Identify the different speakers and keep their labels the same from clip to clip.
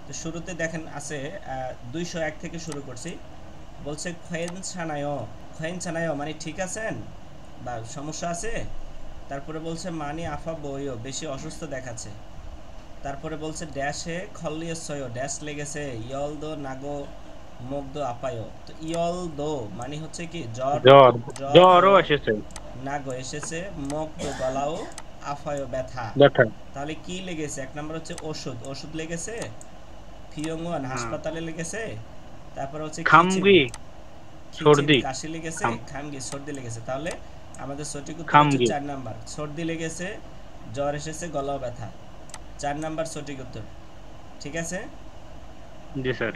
Speaker 1: তো শুরুতে দেখেন আছে 201 থেকে শুরু করছি। বলছে খয়েন ছানায় মানে ঠিক আছেন বা সমস্যা আছে। তারপরে বলছে মানি আফা বইও বেশি অসুস্থ দেখাচ্ছে। তারপরে বলছে ড্যাশে খল্লিয়সয় ড্যাশ লেগেছে ইয়ল দো নাগো মুগ্ধ আপায়। তো ইয়ল দো মানে হচ্ছে কি জ্বর।
Speaker 2: জ্বর,
Speaker 1: জ্বর
Speaker 2: জ্বরও
Speaker 1: হলো,
Speaker 2: এসেছে।
Speaker 1: নাগো এসেছে, মুগ্ধ গলাও, আফায় ব্যথা।
Speaker 2: ব্যথা।
Speaker 1: তাহলে কি লেগেছে? এক নম্বর হচ্ছে ওষুধ, ওষুধ লেগেছে। ফিয়ংওয়ান
Speaker 2: হুম।
Speaker 1: হাসপাতালে লেগেছে। তারপর হচ্ছে খিচিং,
Speaker 2: খামগি,
Speaker 1: খিচিং
Speaker 2: সর্দি।
Speaker 1: কাশি লেগেছে,
Speaker 2: খাম
Speaker 1: খামগি সর্দি লেগেছে। তাহলে আমাদের সঠিক উত্তর হচ্ছে
Speaker 2: খামগি।
Speaker 1: 4 নাম্বার, সর্দি লেগেছে, জ্বর এসেছে, গলাও ব্যথা। 4 নাম্বার সঠিক উত্তর। ঠিক আছে।
Speaker 2: জি স্যার।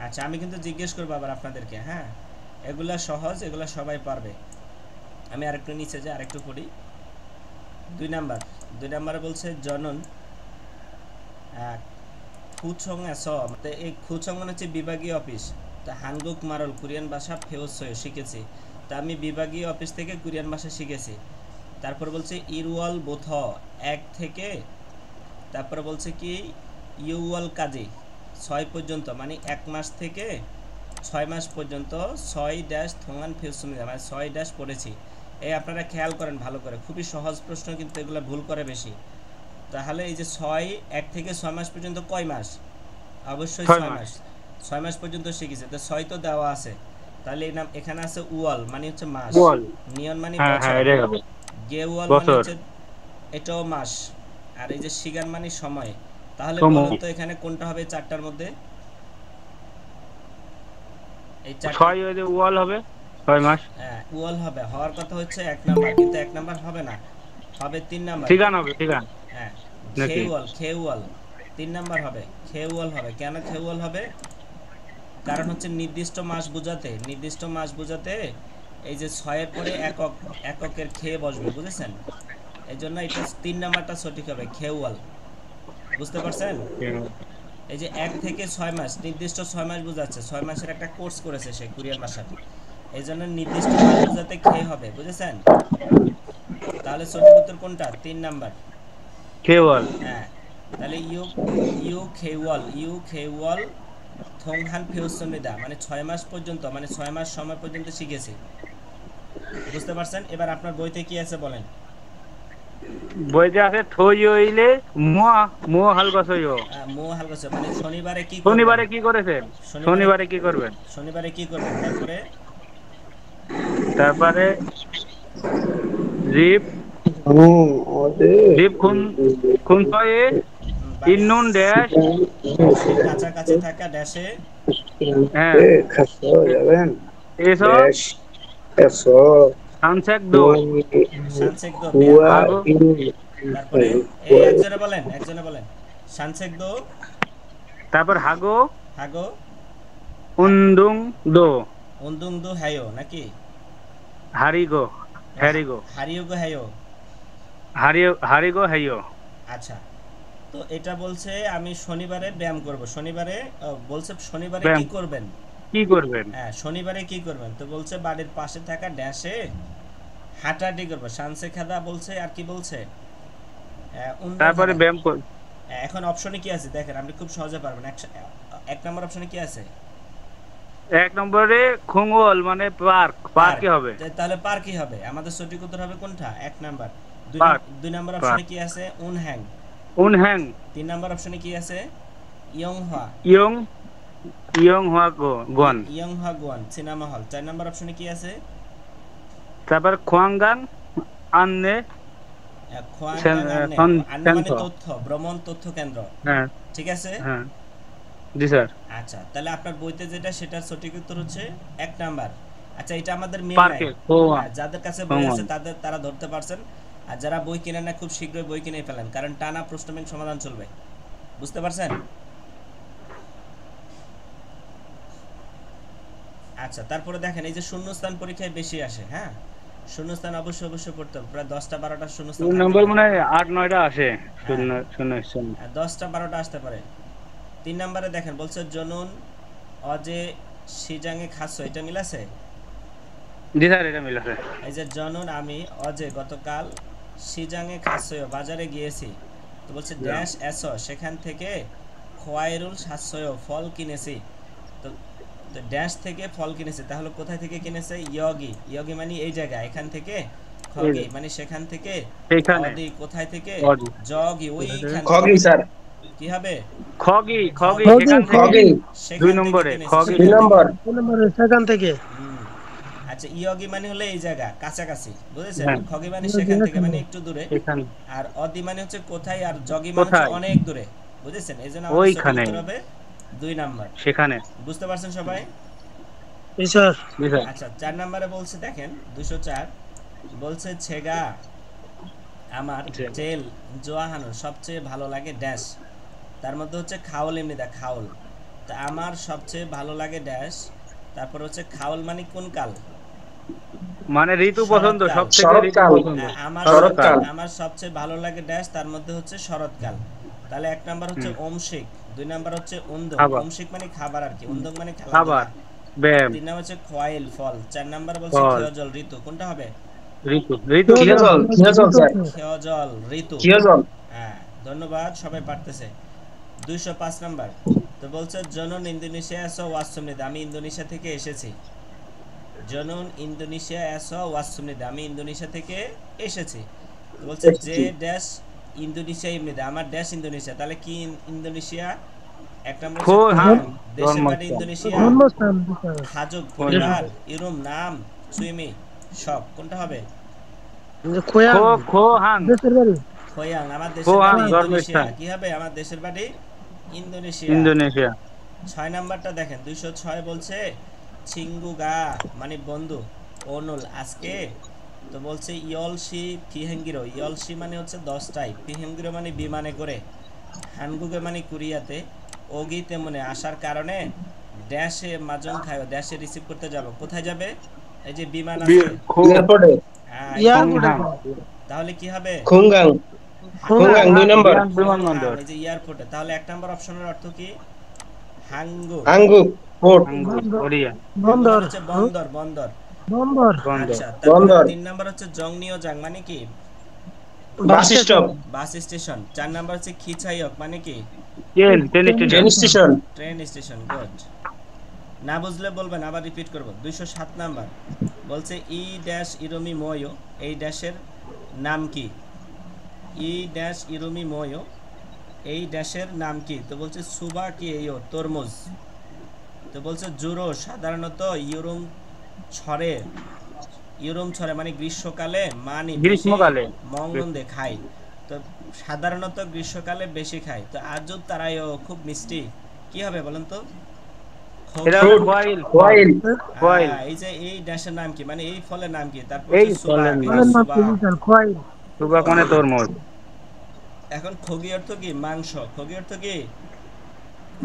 Speaker 1: আচ্ছা, আমি কিন্তু জিজ্ঞেস করবো আবার আপনাদেরকে, হ্যাঁ। এগুলা সহজ, এগুলা সবাই পারবে। আমি আরেকটু নিচে যাই, আরেকটু পড়ি। 2 নাম্বার, 2 নাম্বারে বলছে জনন খুচং এস, মানে এই খুচং মানে হচ্ছে বিভাগীয় অফিস। তা হানগুক মারল কোরিয়ান ভাষা ফেউস শিখেছি। তা আমি বিভাগীয় অফিস থেকে কোরিয়ান ভাষা শিখেছি। তারপর বলছে ইরওয়াল বোথ, 1 থেকে, তারপরে বলছে কি ইউওয়াল কাজী 6 পর্যন্ত, মানে 1 মাস থেকে 6 মাস পর্যন্ত 6 ড্যাশ থোঙান ফিউসুমিদা মানে 6 ড্যাশ পড়েছি। এই আপনারা খেয়াল করেন ভালো করে, খুবই সহজ প্রশ্ন কিন্তু এগুলো ভুল করে বেশি। তাহলে এই যে 1 থেকে 6 মাস পর্যন্ত কয় মাস? অবশ্যই
Speaker 2: 6
Speaker 1: ছয়
Speaker 2: মাস।
Speaker 1: মাস 6 মাস পর্যন্ত শিখেছে, তো 6 তো দেওয়া আছে। তাহলে এই নাম এখানে আছে উয়াল মানে হচ্ছে মাস,
Speaker 2: বল।
Speaker 1: নিয়ন মানে
Speaker 2: হ্যাঁ হ্যাঁ,
Speaker 1: বছর,
Speaker 2: এটাই হবে।
Speaker 1: গেওয়াল মানে
Speaker 2: বছর।
Speaker 1: হচ্ছে এটাও মাস, আর এই যে সিগান মানে সময়। তাহলে বলুন
Speaker 2: সময়।
Speaker 1: তো এখানে কোনটা হবে 4টার মধ্যে? এই 4টার।
Speaker 2: 6 ওই যে ওয়াল হবে, 6 মাস।
Speaker 1: হ্যাঁ, উয়াল হবে, হওয়ার কথা হচ্ছে 1 নাম্বার, কিন্তু 1 নাম্বার হবে না, হবে 3 নাম্বার।
Speaker 2: ঠিকান হবে, ঠিকান
Speaker 1: হ্যাঁ,
Speaker 2: নাকি?
Speaker 1: খেউয়াল, খেউয়াল 3 নাম্বার হবে, খেউয়াল হবে। কেন খেউয়াল হবে? কারণ হচ্ছে নির্দিষ্ট মাস বোঝাতে, নির্দিষ্ট মাস বোঝাতে এই যে 6-এর পরে একক, এককের খেয়ে বসবে, বুঝেছেন? এই জন্য এটা 3 নাম্বারটা সঠিক হবে, খেউয়াল। বুঝতে পারছেন? এই যে 1 থেকে 6 মাস, নির্দিষ্ট 6 মাস বোঝাচ্ছে, 6 মাসের একটা কোর্স করেছে সে কোরিয়ান ভাষার। এই জন্য নির্দিষ্ট মাস বোঝাতে খেয়ে হবে, বুঝেছেন? তাহলে সঠিক উত্তর কোনটা? 3 নাম্বার।
Speaker 2: কেবল।
Speaker 1: হ্যাঁ। তাহলে ইউ, ইউ খেওয়াল, ইউ খেওয়াল থংহান ফেউসমিদা মানে 6 মাস পর্যন্ত, মানে 6 মাস সময় পর্যন্ত শিখেছি। বুঝতে পারছেন? এবার আপনার বইতে কি আছে বলেন।
Speaker 2: বইতে আছে থই হইলে মুয়া, মুয়া হালকা সইও।
Speaker 1: মো হালকা মানে শনিবারে কি করবেন?
Speaker 2: শনিবারে কি করেছেন?
Speaker 1: শনিবারে,
Speaker 2: শনিবারে কি করবেন?
Speaker 1: শনিবারে কি করবেন? তারপরে
Speaker 2: তারপরে জিপ, জিপ খুন, খুন সয়ে,
Speaker 1: বাড়ির,
Speaker 2: ইন্নুন ড্যাশ।
Speaker 1: বাড়ির কাছাকাছি থাকা ড্যাশে
Speaker 2: হ্যাঁ, এসো সানসেক দো।
Speaker 1: সানসেক দো ব্যায়াম করো।
Speaker 2: হাগো।
Speaker 1: তারপরে এই একজনে বলেন, একজনে বলেন সানসেক দো,
Speaker 2: তারপর হাগো,
Speaker 1: হাগো,
Speaker 2: উন্দুং দো,
Speaker 1: উন্দুং দো হ্যায়ো নাকি?
Speaker 2: হারিগো, হ্যারিগো,
Speaker 1: হারিও গো হ্যায়ো।
Speaker 2: হারিও, হারিগো হেইও।
Speaker 1: আচ্ছা, তো এটা বলছে আমি শনিবারে ব্যায়াম করব, শনিবারে বলছে শনিবারে কি
Speaker 2: ব্যায়াম
Speaker 1: করবেন?
Speaker 2: কি করবেন?
Speaker 1: হ্যাঁ, শনিবারে কি করবেন? তো বলছে বাড়ির পাশে থাকা ড্যাশে হাঁটাহাঁটি করবো, সানসে খাদা বলছে, আর কি বলছে? উন্দং
Speaker 2: তারপরে
Speaker 1: হাগা।
Speaker 2: ব্যায়াম
Speaker 1: এখন অপশনে কি আছে দেখেন, আপনি খুব সহজে পারবেন। 1 নম্বর অপশনে কি আছে?
Speaker 2: 1 নম্বরে খুঙ্গল মানে পার্ক,
Speaker 1: পার্ক।
Speaker 2: পার্কে হবে।
Speaker 1: তাহলে পার্ক কি হবে? আমাদের সঠিক উত্তর হবে কোনটা? 1 নাম্বার।
Speaker 2: পার্ক,
Speaker 1: 2 নাম্বার অপশনে
Speaker 2: পার্ক।
Speaker 1: কি আছে? উনহ্যাং।
Speaker 2: উনহ্যাং,
Speaker 1: 3 নাম্বার অপশনে কি আছে? ইয়ংহোয়া,
Speaker 2: ইয়ং, ইয়ং হওয়া গন।
Speaker 1: ইয়ংহোয়া গোয়ান সিনেমা হল। 4 নাম্বার অপশনে কি আছে?
Speaker 2: তারপর খোয়াঙ্গান, আন্নে,
Speaker 1: খোয়াংগাং আন্নে। আন্নে
Speaker 2: সেন্থ।
Speaker 1: মানে তথ্য, ভ্রমণ তথ্য কেন্দ্র।
Speaker 2: হ্যাঁ
Speaker 1: ঠিক আছে।
Speaker 2: হ্যাঁ, জি স্যার।
Speaker 1: আচ্ছা, তাহলে আপনার বইতে যেটা, সেটার সঠিক উত্তর হচ্ছে 1 নাম্বার। আচ্ছা, এটা আমাদের মিল নাই।
Speaker 2: পার্কে খোয়া,
Speaker 1: যাদের কাছে বই আছে
Speaker 2: খোয়ান।
Speaker 1: তাদের, তারা ধরতে পারছেন। আর যারা বই কিনেন না, খুব শীঘ্রই বই কিনে ফেলেন, কারণ টানা প্রশ্ন ব্যাংক সমাধান চলবে। বুঝতে পারছেন? আচ্ছা, তারপরে দেখেন এই যে শূন্যস্থান পরীক্ষায় বেশি আসে, হ্যাঁ। শূন্যস্থান অবশ্যই অবশ্যই পড়তে হবে, প্রায় 10টা 12টা শূন্যস্থান থাকতে
Speaker 2: নম্বর
Speaker 1: পারে।
Speaker 2: মানে 8-9টা আসে।
Speaker 1: হ্যাঁ,
Speaker 2: শূন্য শূন্য শূন্য।
Speaker 1: 10টা 12টা আসতে পারে। 3 নাম্বারে দেখেন বলছে জনুন অজে সিজাঙে খাচ্ছ, এটা মিল আছে।
Speaker 2: জি স্যার, এটা মিল আছে।
Speaker 1: এই যে জনুন আমি অজে গতকাল সিজাঙে খাচ্ছ বাজারে গিয়েছি। তো বলছে ড্যাশ এস, সেখান থেকে খোয়াইরুল সাশ্রয় ফল কিনেছি। তো তো ড্যাশ থেকে ফল কিনেছে, তাহলে কোথায় থেকে কিনেছে? ইয়গি, ইয়গি মানে এই জায়গা, এখান থেকে। খগি মানে সেখান থেকে।
Speaker 2: সেখানে
Speaker 1: অদি কোথায় থেকে?
Speaker 2: অদি
Speaker 1: জগি ওইখান
Speaker 3: খগি
Speaker 1: থেকে।
Speaker 3: স্যার,
Speaker 1: কি হবে?
Speaker 2: খগি খগি
Speaker 1: খগি,
Speaker 2: সেখান থেকে
Speaker 3: খগি
Speaker 1: সেখান
Speaker 2: 2
Speaker 1: থেকে
Speaker 2: নম্বরে
Speaker 1: কিনেছে,
Speaker 2: খগি
Speaker 3: দুই
Speaker 1: সেখান থেকে।
Speaker 3: নম্বর।
Speaker 4: সেখান থেকে।
Speaker 1: হুম। আচ্ছা, ইয়গি মানে হলো এই জায়গা, কাছাকাছি, বুঝেছেন?
Speaker 2: হ্যাঁ
Speaker 1: খগি মানে সেখান থেকে, মানে একটু দূরে।
Speaker 2: সেখান
Speaker 1: আর অদি মানে হচ্ছে কোথায়, আর জগি মানে হচ্ছে
Speaker 2: কোথায়
Speaker 1: অনেক দূরে, বুঝেছেন? এই জন্য আমাদের সঠিক
Speaker 2: ওইখানে
Speaker 1: উত্তর হবে 2 নাম্বার।
Speaker 2: সেখানে
Speaker 1: বুঝতে পারছেন সবাই?
Speaker 4: জি স্যার।
Speaker 2: বুঝা
Speaker 1: আচ্ছা, 4 নম্বরে বলছে, দেখেন 204 বলছে ছেগা আমার তেল জোয়াহানোর সবচেয়ে ভালো লাগে ড্যাশ। তার মধ্যে হচ্ছে খাওল, এমনি দা খাওল। তা আমার সবচেয়ে ভালো লাগে ড্যাশ, তারপর হচ্ছে খাওল মানে কোন কাল?
Speaker 2: মানে ঋতু পছন্দ,
Speaker 1: শরৎকাল।
Speaker 2: সব থেকে ঋতু
Speaker 3: শরৎকাল।
Speaker 2: পছন্দ
Speaker 1: আমার
Speaker 3: শরৎকাল।
Speaker 1: আমার সবচেয়ে ভালো লাগে ড্যাশ, তার মধ্যে হচ্ছে শরৎকাল। তাহলে 1 নাম্বার হচ্ছে অমশিক, 2 নাম্বার হচ্ছে উন্দক।
Speaker 2: খাবার
Speaker 1: অমশিক মানে খাবার আর কি, উন্দক মানে
Speaker 2: খাবার
Speaker 1: খেলাধুলা।
Speaker 2: ব্যায়াম
Speaker 1: 3 নাম্বার হচ্ছে খোয়াইল ফল, 4 নাম্বার বলছে
Speaker 2: ফল
Speaker 1: খেয়জল ঋতু। কোনটা হবে?
Speaker 2: ঋতু ঋতু
Speaker 3: ক্ষীয়জল, ক্ষীয়জল স্যার,
Speaker 1: খেয়জল ঋতু।
Speaker 3: ক্ষীয়জল।
Speaker 1: হ্যাঁ, ধন্যবাদ, সবাই পারতেছে। 205 নাম্বার তো বলছে জনন ইন্দোনেশিয়া এসো ওয়াসুমনিদ, আমি ইন্দোনেশিয়া থেকে এসেছি। জনন ইন্দোনেশিয়া এসো ওয়াসুমনিদ, আমি ইন্দোনেশিয়া থেকে এসেছি। তো বলছে যে ড্যাশ ইন্দোনেশিয়া ইমনিদা, আমার ড্যাশ ইন্দোনেশিয়া। তাহলে কি ইন্দোনেশিয়া? 1 নম্বর হচ্ছে
Speaker 2: খোহান
Speaker 1: খোয়াং, দেশের বাড়ি
Speaker 2: জন্মস্থান
Speaker 1: ইন্দোনেশিয়া।
Speaker 4: জন্মস্থান জি স্যার।
Speaker 1: খাজক পরিবার, ইরুম নাম, সুইমি সব। কোনটা হবে?
Speaker 4: খোয়াং
Speaker 2: খোহান
Speaker 4: দেশের বাড়ি।
Speaker 1: খোয়াং আমার দেশের
Speaker 2: খোয়াং
Speaker 1: বাড়ি ইন্দোনেশিয়া।
Speaker 2: জন্মস্থান
Speaker 1: কি হবে? আমার দেশের বাড়ি ইন্দোনেশিয়া।
Speaker 2: ইন্দোনেশিয়া
Speaker 1: 6 নাম্বারটা দেখেন, 206 বলছে ছিঙ্গুগা মানে বন্ধু, ওনুল আজকে। তো বলছে ইয়লসি ফিহেঙ্গিরো, ইয়লসি মানে হচ্ছে 10টায়, ফিহেঙ্গিরো মানে বিমানে করে, হানগুগে মানে কুরিয়াতে, ওগি তেমনে আসার কারণে ড্যাশে মাজন খায়, ড্যাশে রিসিভ করতে যাব। কোথায় যাবে? এই যে বিমান আছে।
Speaker 3: এয়ারপোর্টে।
Speaker 1: হ্যাঁ,
Speaker 4: এয়ারপোর্টে।
Speaker 1: তাহলে কি হবে?
Speaker 3: খুঙ্গাং, খুঙ্গাং 2 নম্বর।
Speaker 2: বিমানবন্দর
Speaker 1: এই যে এয়ারপোর্টে। তাহলে 1 নাম্বার অপশনের অর্থ কি? হাঙ্গু।
Speaker 3: হাঙ্গুক পোর্ট,
Speaker 2: কোরিয়া
Speaker 4: বন্দর।
Speaker 1: হচ্ছে বন্দর, বন্দর।
Speaker 4: বন্দর।
Speaker 2: বন্দর
Speaker 1: আচ্ছা, তারপরে
Speaker 3: বন্দর।
Speaker 1: 3 নাম্বার হচ্ছে জংনিও জাং মানে কি?
Speaker 3: Bus stop,
Speaker 1: bus station. 4 number হচ্ছে খিচাইয়ক মানে কি?
Speaker 2: Train
Speaker 3: train
Speaker 2: station
Speaker 3: station.
Speaker 1: Train station. Good. না বুঝলে বলবেন, আবার রিপিট করব। 207 নাম্বার বলছে ই ড্যাশ ইরোমি ময়ো, এই ড্যাশের নাম কি? ই ড্যাশ ইরোমি ময়ো, এই ড্যাশের নাম কি? তো বলছে সুবা কি এইও তরমুজ। তো বলছে জুরো সাধারণত ছড়ে, ইউরোম ছড়ে মানে গ্রীষ্মকালে, মানি বেশি
Speaker 2: গ্রীষ্মকালে
Speaker 1: মঙ্গন্দে খায়। তো সাধারণত গ্রীষ্মকালে বেশি খায়। তো আজও তারাইও খুব মিষ্টি। কি হবে বলেন তো?
Speaker 2: এটা
Speaker 1: খোগি।
Speaker 2: হলো কোয়াইল
Speaker 3: কোয়াইল,
Speaker 2: কোয়াইল
Speaker 1: এই যে এই ড্যাশের নাম কি, মানে এই ফলের নাম কি? তারপর
Speaker 2: এই
Speaker 1: হচ্ছে
Speaker 2: ফলের
Speaker 1: সুবাক, এই
Speaker 2: নাম
Speaker 1: যে
Speaker 4: ফলের নাম কি
Speaker 1: সুবাক।
Speaker 4: স্যার? খোয়াই।
Speaker 2: সুবা মানে তরমুজ
Speaker 1: এখন খগি অর্থ কি? মাংস। খগি অর্থ কি?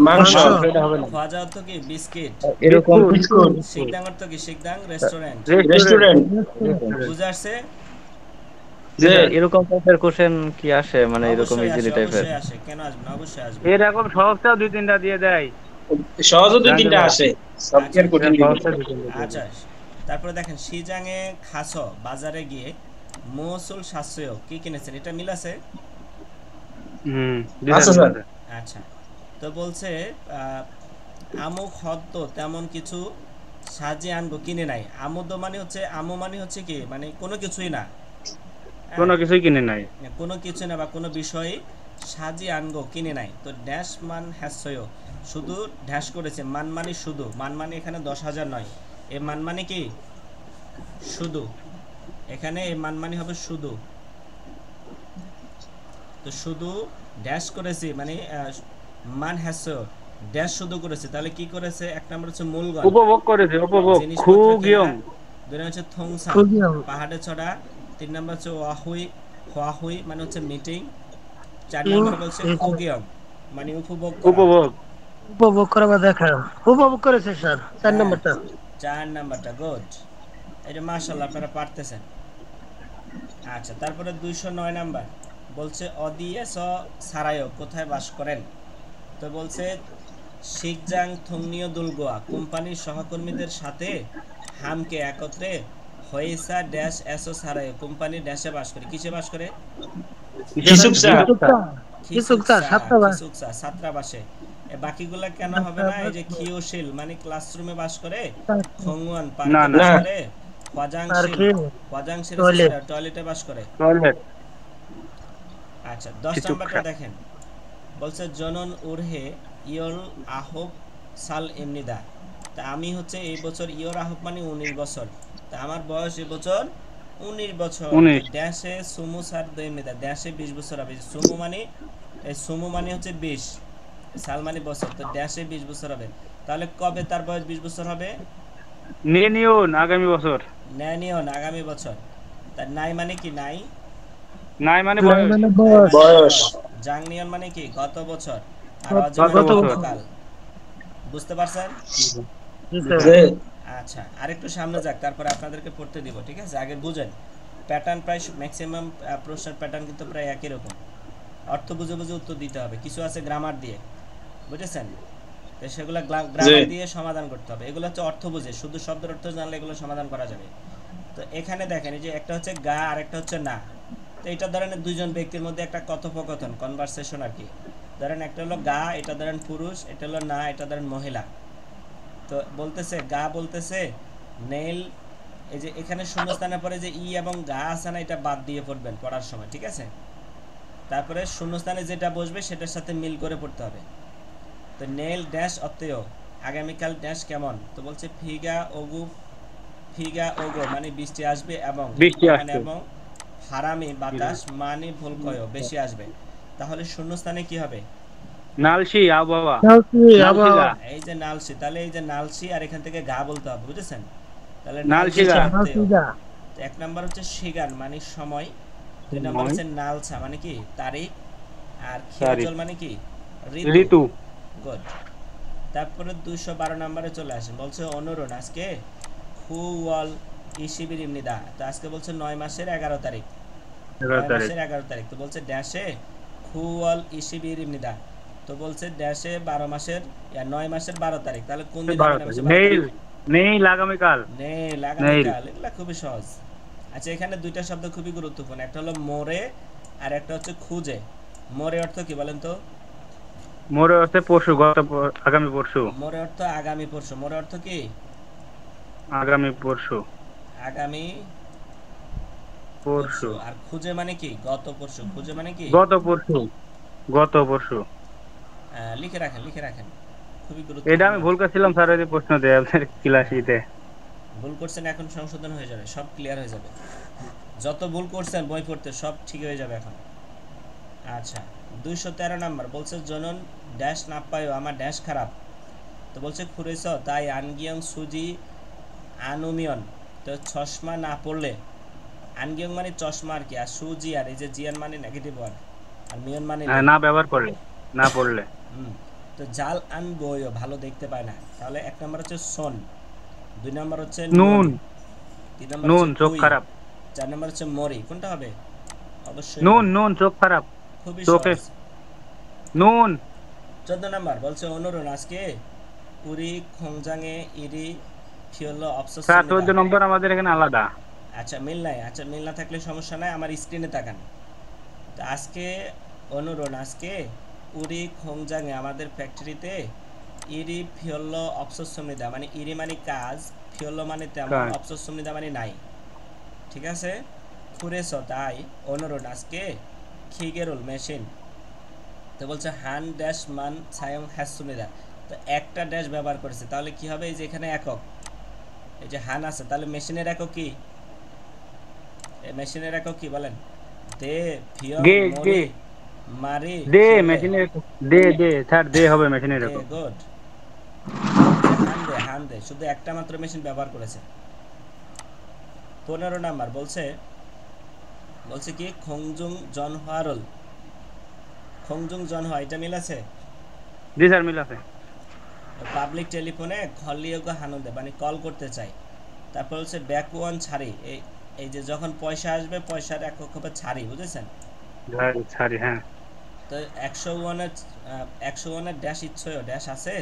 Speaker 3: মাংস।
Speaker 4: মাংস।
Speaker 2: এটা হবে না
Speaker 1: খোয়াজা অর্থ কি? বিস্কিট।
Speaker 3: এরকম বিস্কুট।
Speaker 1: শিকদাং অর্থ কি? শিকদাং রেস্টুরেন্ট।
Speaker 3: রেস্টুরেন্ট।
Speaker 1: বুঝে আসছে?
Speaker 3: যে
Speaker 5: এরকম টাইপের কোশ্চেন কি আসে, মানে এরকম
Speaker 1: অবশ্যই
Speaker 5: ইজিলি
Speaker 1: আসে,
Speaker 5: টাইপের?
Speaker 1: অবশ্যই আসে, কেন আসবে না? অবশ্যই আসবে।
Speaker 2: এরকম সহজটাও 2-3টা দিয়ে দেয়
Speaker 3: সহজ 2-3টা আসে, সব কি আর কঠিন দিবে।
Speaker 2: সহজটা 2-3টা দিয়ে
Speaker 1: আচ্ছা,
Speaker 2: দেয়।
Speaker 1: তারপরে দেখেন সিজাংয়ে খাস বাজারে গিয়ে মৌসুল সাশ্রয় কি কিনেছেন? এটা মিল আছে?
Speaker 3: আচ্ছা স্যার।
Speaker 1: আচ্ছা, তো বলছে আমুক হদ্দ তেমন কিছু সাজিয়ে আনবো কিনে নাই। আমুদ মানে হচ্ছে, আমু মানে হচ্ছে কি, মানে কোনো কিছুই না।
Speaker 2: কোনো কিছুই কিনে নাই
Speaker 1: কোনো কিছু না বা কোনো বিষয় সাজিয়ে আনবো কিনে নাই। তো ড্যাশ মান হ্যাসয়, শুধু ড্যাশ করেছে, মান মানে শুধু, মান মানে এখানে 10,000 নয়, এ মান মানে কি? শুধু। এখানে এই মান মানে হবে শুধু। তো শুধু ড্যাশ করেছি মানে মান হ্যাসয়, ড্যাশ শুধু করেছে। তাহলে কি করেছে? 1 নম্বর হচ্ছে মূলগণ,
Speaker 2: উপভোগ করেছে উপভোগ
Speaker 1: জিনিসপত্র
Speaker 2: খুগিয়ং
Speaker 1: কেনা। 2 নম্বর হচ্ছে থংসাং,
Speaker 4: খুগিয়ং।
Speaker 1: পাহাড়ে চড়া। 3 নম্বর হচ্ছে ওয়াহুই, হোয়াহুই মানে হচ্ছে মিটিং। 4 নম্বর বলছে খুগিয়ং মানে উপভোগ করা।
Speaker 2: উপভোগ
Speaker 4: উপভোগ করা বা দেখা। উপভোগ করেছে স্যার 4 নম্বরটা।
Speaker 1: 4 নাম্বারটা গুড। এটা মাশাআল্লাহ, আপনারা পারতেছেন। আচ্ছা, তারপরে 209 নাম্বার বলছে অদিয়েস সারায়ো কোথায় বাস করেন? তো বলছে শিকজাং থংনিও দুলগোয়া কোম্পানির সহকর্মীদের সাথে হামকে একত্রে হয়েসা ড্যাশ এসো সারায়ো কোম্পানির ড্যাশে বাস করে। কিসে বাস করে?
Speaker 3: কিসুকসা,
Speaker 4: কিসুকসা, সাতটা বাস।
Speaker 1: খিসুকসা ছাত্রাবাসে। বাকিগুলা কেন হবে না? এই যে খিওশিল মানে ক্লাসরুমে বাস করে, খংওয়ান
Speaker 2: না
Speaker 1: পার্কে
Speaker 2: না
Speaker 1: বাস
Speaker 3: না।
Speaker 1: করে, হজাংশিল
Speaker 4: পার্কে
Speaker 1: হজাংশিল
Speaker 4: টয়লেট
Speaker 1: টয়লেটে বাস করে।
Speaker 2: টয়লেট
Speaker 1: আচ্ছা 10
Speaker 2: কিছু
Speaker 1: নাম্বারটা দেখেন, বলছে জনন উরহে ইয়ল আহব সাল এমনিদা। তা আমি হচ্ছে এই বছর ইয়র আহব মানে 19 বছর, তা আমার বয়স এই বছর 19 বছর। তো
Speaker 2: 19
Speaker 1: ড্যাশে সুমু সার এমনিদা, ড্যাশে 20 বছর হবে। সুমু মানে এই সুমু মানে হচ্ছে 20, সাল মানে বছর, তো ড্যাশে 20 বছর হবে। তাহলে কবে তার বয়স 20 বছর হবে?
Speaker 2: নিউন আগামী বছর
Speaker 1: ন্যানিয়ন আগামী বছর। তার নাই মানে কি? নাই
Speaker 2: নাই মানে
Speaker 4: নাই
Speaker 2: বয়স
Speaker 4: মানে
Speaker 1: নাই
Speaker 4: বয়স
Speaker 1: মানে
Speaker 3: বয়স।
Speaker 1: জাংনিয়ন মানে কি? গত বছর। আর
Speaker 4: গত
Speaker 1: অজয় মানে
Speaker 2: গত বছর
Speaker 1: গতকাল। বুঝতে পারছেন?
Speaker 4: জি স্যার
Speaker 3: যে
Speaker 1: আচ্ছা আরেকটু সামনে যাক, তারপরে আপনাদেরকে পড়তে দিব, ঠিক আছে? আগে বুঝেন প্যাটার্ন, প্রায় ম্যাক্সিমাম প্রশ্নের প্যাটার্ন কিন্তু প্রায় একই রকম। অর্থ বুঝে বুঝে উত্তর দিতে হবে, কিছু আছে গ্রামার দিয়ে, বুঝেছেন? তো সেগুলো
Speaker 3: যে
Speaker 1: গ্রামার দিয়ে সমাধান করতে হবে। এগুলো হচ্ছে অর্থ বুঝে, শুধু শব্দের অর্থ জানলে এগুলো সমাধান করা যাবে। তো এখানে দেখেন এই যে একটা হচ্ছে গা আর একটা হচ্ছে না। তো এটা ধরেন দুইজন ব্যক্তির মধ্যে একটা কথোপকথন, কনভারসেশন আর কি। ধরেন একটা হলো গা, এটা ধরেন পুরুষ, এটা হলো না, এটা ধরেন মহিলা। তো বলতেছে গা বলতেছে নেল, এই যে এখানে শূন্যস্থানের পরে যে ই এবং গা আছে না, এটা বাদ দিয়ে পড়বেন পড়ার সময়, ঠিক আছে? তারপরে শূন্যস্থানে যেটা বসবে সেটার সাথে মিল করে পড়তে হবে। তো নেল ড্যাশ অত্যয়, আগামীকাল ড্যাশ কেমন? তো বলছে ফিগা ওগো মানে বৃষ্টি আসবে, এবং
Speaker 2: বৃষ্টি
Speaker 1: মানে
Speaker 2: আসছে
Speaker 1: এবং হারামি বাতাস মানে ভুলকয় বেশি আসবে। তাহলে শূন্যস্থানে কি হবে?
Speaker 2: নালসি আবহাওয়া
Speaker 4: নালসি
Speaker 2: নালশিলা
Speaker 4: আবহাওয়া
Speaker 1: এই যে নালসি, তাহলে এই যে নালসি আর এখান থেকে গা বলতে হবে, বুঝেছেন? তাহলে নালসি
Speaker 2: নালশিলা
Speaker 1: অত্যয়।
Speaker 4: নালসিগা
Speaker 1: তো এক নাম্বার হচ্ছে সিগান মানে সময়, দুই নাম্বার হচ্ছে নালসা মানে কি? তারিখ, আর
Speaker 2: তারিখ
Speaker 1: খিয়াজল মানে কি? ঋতু।
Speaker 2: ঋতু
Speaker 1: গুড। তারপরে 212 নম্বরে চলে আসেন, বলছে অনুরণ আজকে খুওয়াল ইসিবির ইমনিদা। তো আজকে বলছে 9 মাসের 11 তারিখ,
Speaker 2: 11
Speaker 1: 9
Speaker 2: তারিখ
Speaker 1: মাসের 11 তারিখ। তো বলছে ড্যাশে খুওয়াল ইসিবির ইমনিদা। তো বলছে ড্যাশে 12 মাসের 9 মাসের 12 তারিখ। তাহলে কোন দিন হবে
Speaker 2: 12
Speaker 1: 9
Speaker 2: তারিখ
Speaker 1: মাসের 12
Speaker 2: নেইল
Speaker 1: তারিখ?
Speaker 2: নেইল আগামীকাল
Speaker 1: নেই,
Speaker 2: নেইল
Speaker 1: আগামীকাল। এগুলা খুবই সহজ। আচ্ছা এখানে দুইটা শব্দ খুবই গুরুত্বপূর্ণ, একটা হলো মোরে আর একটা হচ্ছে খুঁজে। মোরে অর্থ কি বলেন তো?
Speaker 2: মোরে হচ্ছে পরশু আগামী পরশু
Speaker 1: মোরে অর্থ আগামী পরশু। মোরে অর্থ কি?
Speaker 2: আগামী পরশু
Speaker 1: আগামী
Speaker 2: পরশু
Speaker 1: পরশু। আর খুঁজে মানে কি? গত পরশু। খুঁজে মানে কি?
Speaker 2: গত পরশু গত পরশু
Speaker 1: লিখে রাখেন, লিখে রাখেন, খুবই
Speaker 2: এটা
Speaker 1: গুরুত্বপূর্ণ।
Speaker 2: আমি ভুল করছিলাম স্যার এই প্রশ্ন দেয় আপনার ক্লাসিতে
Speaker 1: ভুল করছেন, এখন সংশোধন হয়ে যাবে, সব ক্লিয়ার হয়ে যাবে। যত ভুল করছেন বই পড়তে সব ঠিক হয়ে যাবে এখন। আচ্ছা 213 নাম্বার, বলছে জনন ড্যাশ না পায়ো, আমার ড্যাশ খারাপ। তো বলছে খুরেছ তাই আনগিয়ং সুজি আনুমিয়ন। তো চশমা না পড়লে, আনগিয়ং মানে চশমা আর কি, আর সুজি আর এই যে জিয়ান মানে নেগেটিভ ওয়ার্ড, আর মিয়ন মানে নেই।
Speaker 2: না ব্যবহার করলে না পড়লে
Speaker 1: হুম। তো জাল আন বইও ভালো দেখতে পায় না। তাহলে এক নম্বর হচ্ছে সন, দুই নম্বর হচ্ছে নুন,
Speaker 2: নুন
Speaker 1: তিন নম্বর
Speaker 2: নুন
Speaker 1: হচ্ছে
Speaker 2: চোখ
Speaker 1: কুই,
Speaker 2: খারাপ
Speaker 1: চার নম্বর হচ্ছে মরি। কোনটা হবে? অবশ্যই
Speaker 2: নুন
Speaker 1: মরি।
Speaker 2: নুন চোখ খারাপ
Speaker 1: খুবই
Speaker 2: চোখে
Speaker 1: সহজ।
Speaker 2: নুন
Speaker 1: 14 নাম্বার, বলছে অনুরণ আজকে উরি খংজাঙে ইরি ফিওলো অপসস
Speaker 2: স্যার
Speaker 1: নিদা।
Speaker 2: 14 নম্বর আমাদের এখানে আলাদা
Speaker 1: আচ্ছা মিল নাই, আচ্ছা মিল না থাকলে সমস্যা নাই, আমার স্ক্রিনে তাকান। তো আজকে অনুরণ আজকে উরি খংজাঙে আমাদের ফ্যাক্টরিতে ইরি ফিওলো অপসস নিদা, মানে ইরি মানে কাজ, ফিওলো মানে তেমন,
Speaker 2: কাজ।
Speaker 1: অপসস নিদা মানে নাই, ঠিক আছে? খুরেছ তাই অনুরণ আজকে খিগেরুল মেশিন। তো বলছে হান ড্যাশ মান ছায়ং হ্যাসুমিদা। তো একটা ড্যাশ ব্যবহার করেছে, তাহলে কি হবে? এই যে এখানে একক, এই যে হান আছে, তাহলে মেশিনের একক কি? এই মেশিনের একক কি বলেন? দে ফিয়ং
Speaker 2: গে গে
Speaker 1: মরি মারি
Speaker 2: দে
Speaker 1: ফিয়লে।
Speaker 2: মেশিনের দে স্যার দে হবে মেশিনের
Speaker 1: দে,
Speaker 2: এরকম
Speaker 1: গুড। এই যে হান দে শুধু একটা মাত্র মেশিন ব্যবহার করেছে। 15 নাম্বার, বলছে কি খংজুং জনহারল। খংজুং জনহা, এটা মিল আছে?
Speaker 2: জি স্যার মিল আছে
Speaker 1: পাবলিক টেলিফোনে খলিয়োগ হানুদে মানে কল করতে চাই। তারপর হচ্ছে ব্যাকওয়ান ছাড়ি, এই যে যখন পয়সা আসবে পয়সার একক হবে ছাড়ি, বুঝেছেন?
Speaker 2: ছাড়ি হ্যাঁ
Speaker 1: তো 101 ড্যাশ ইচ্ছয় ড্যাশ আছে।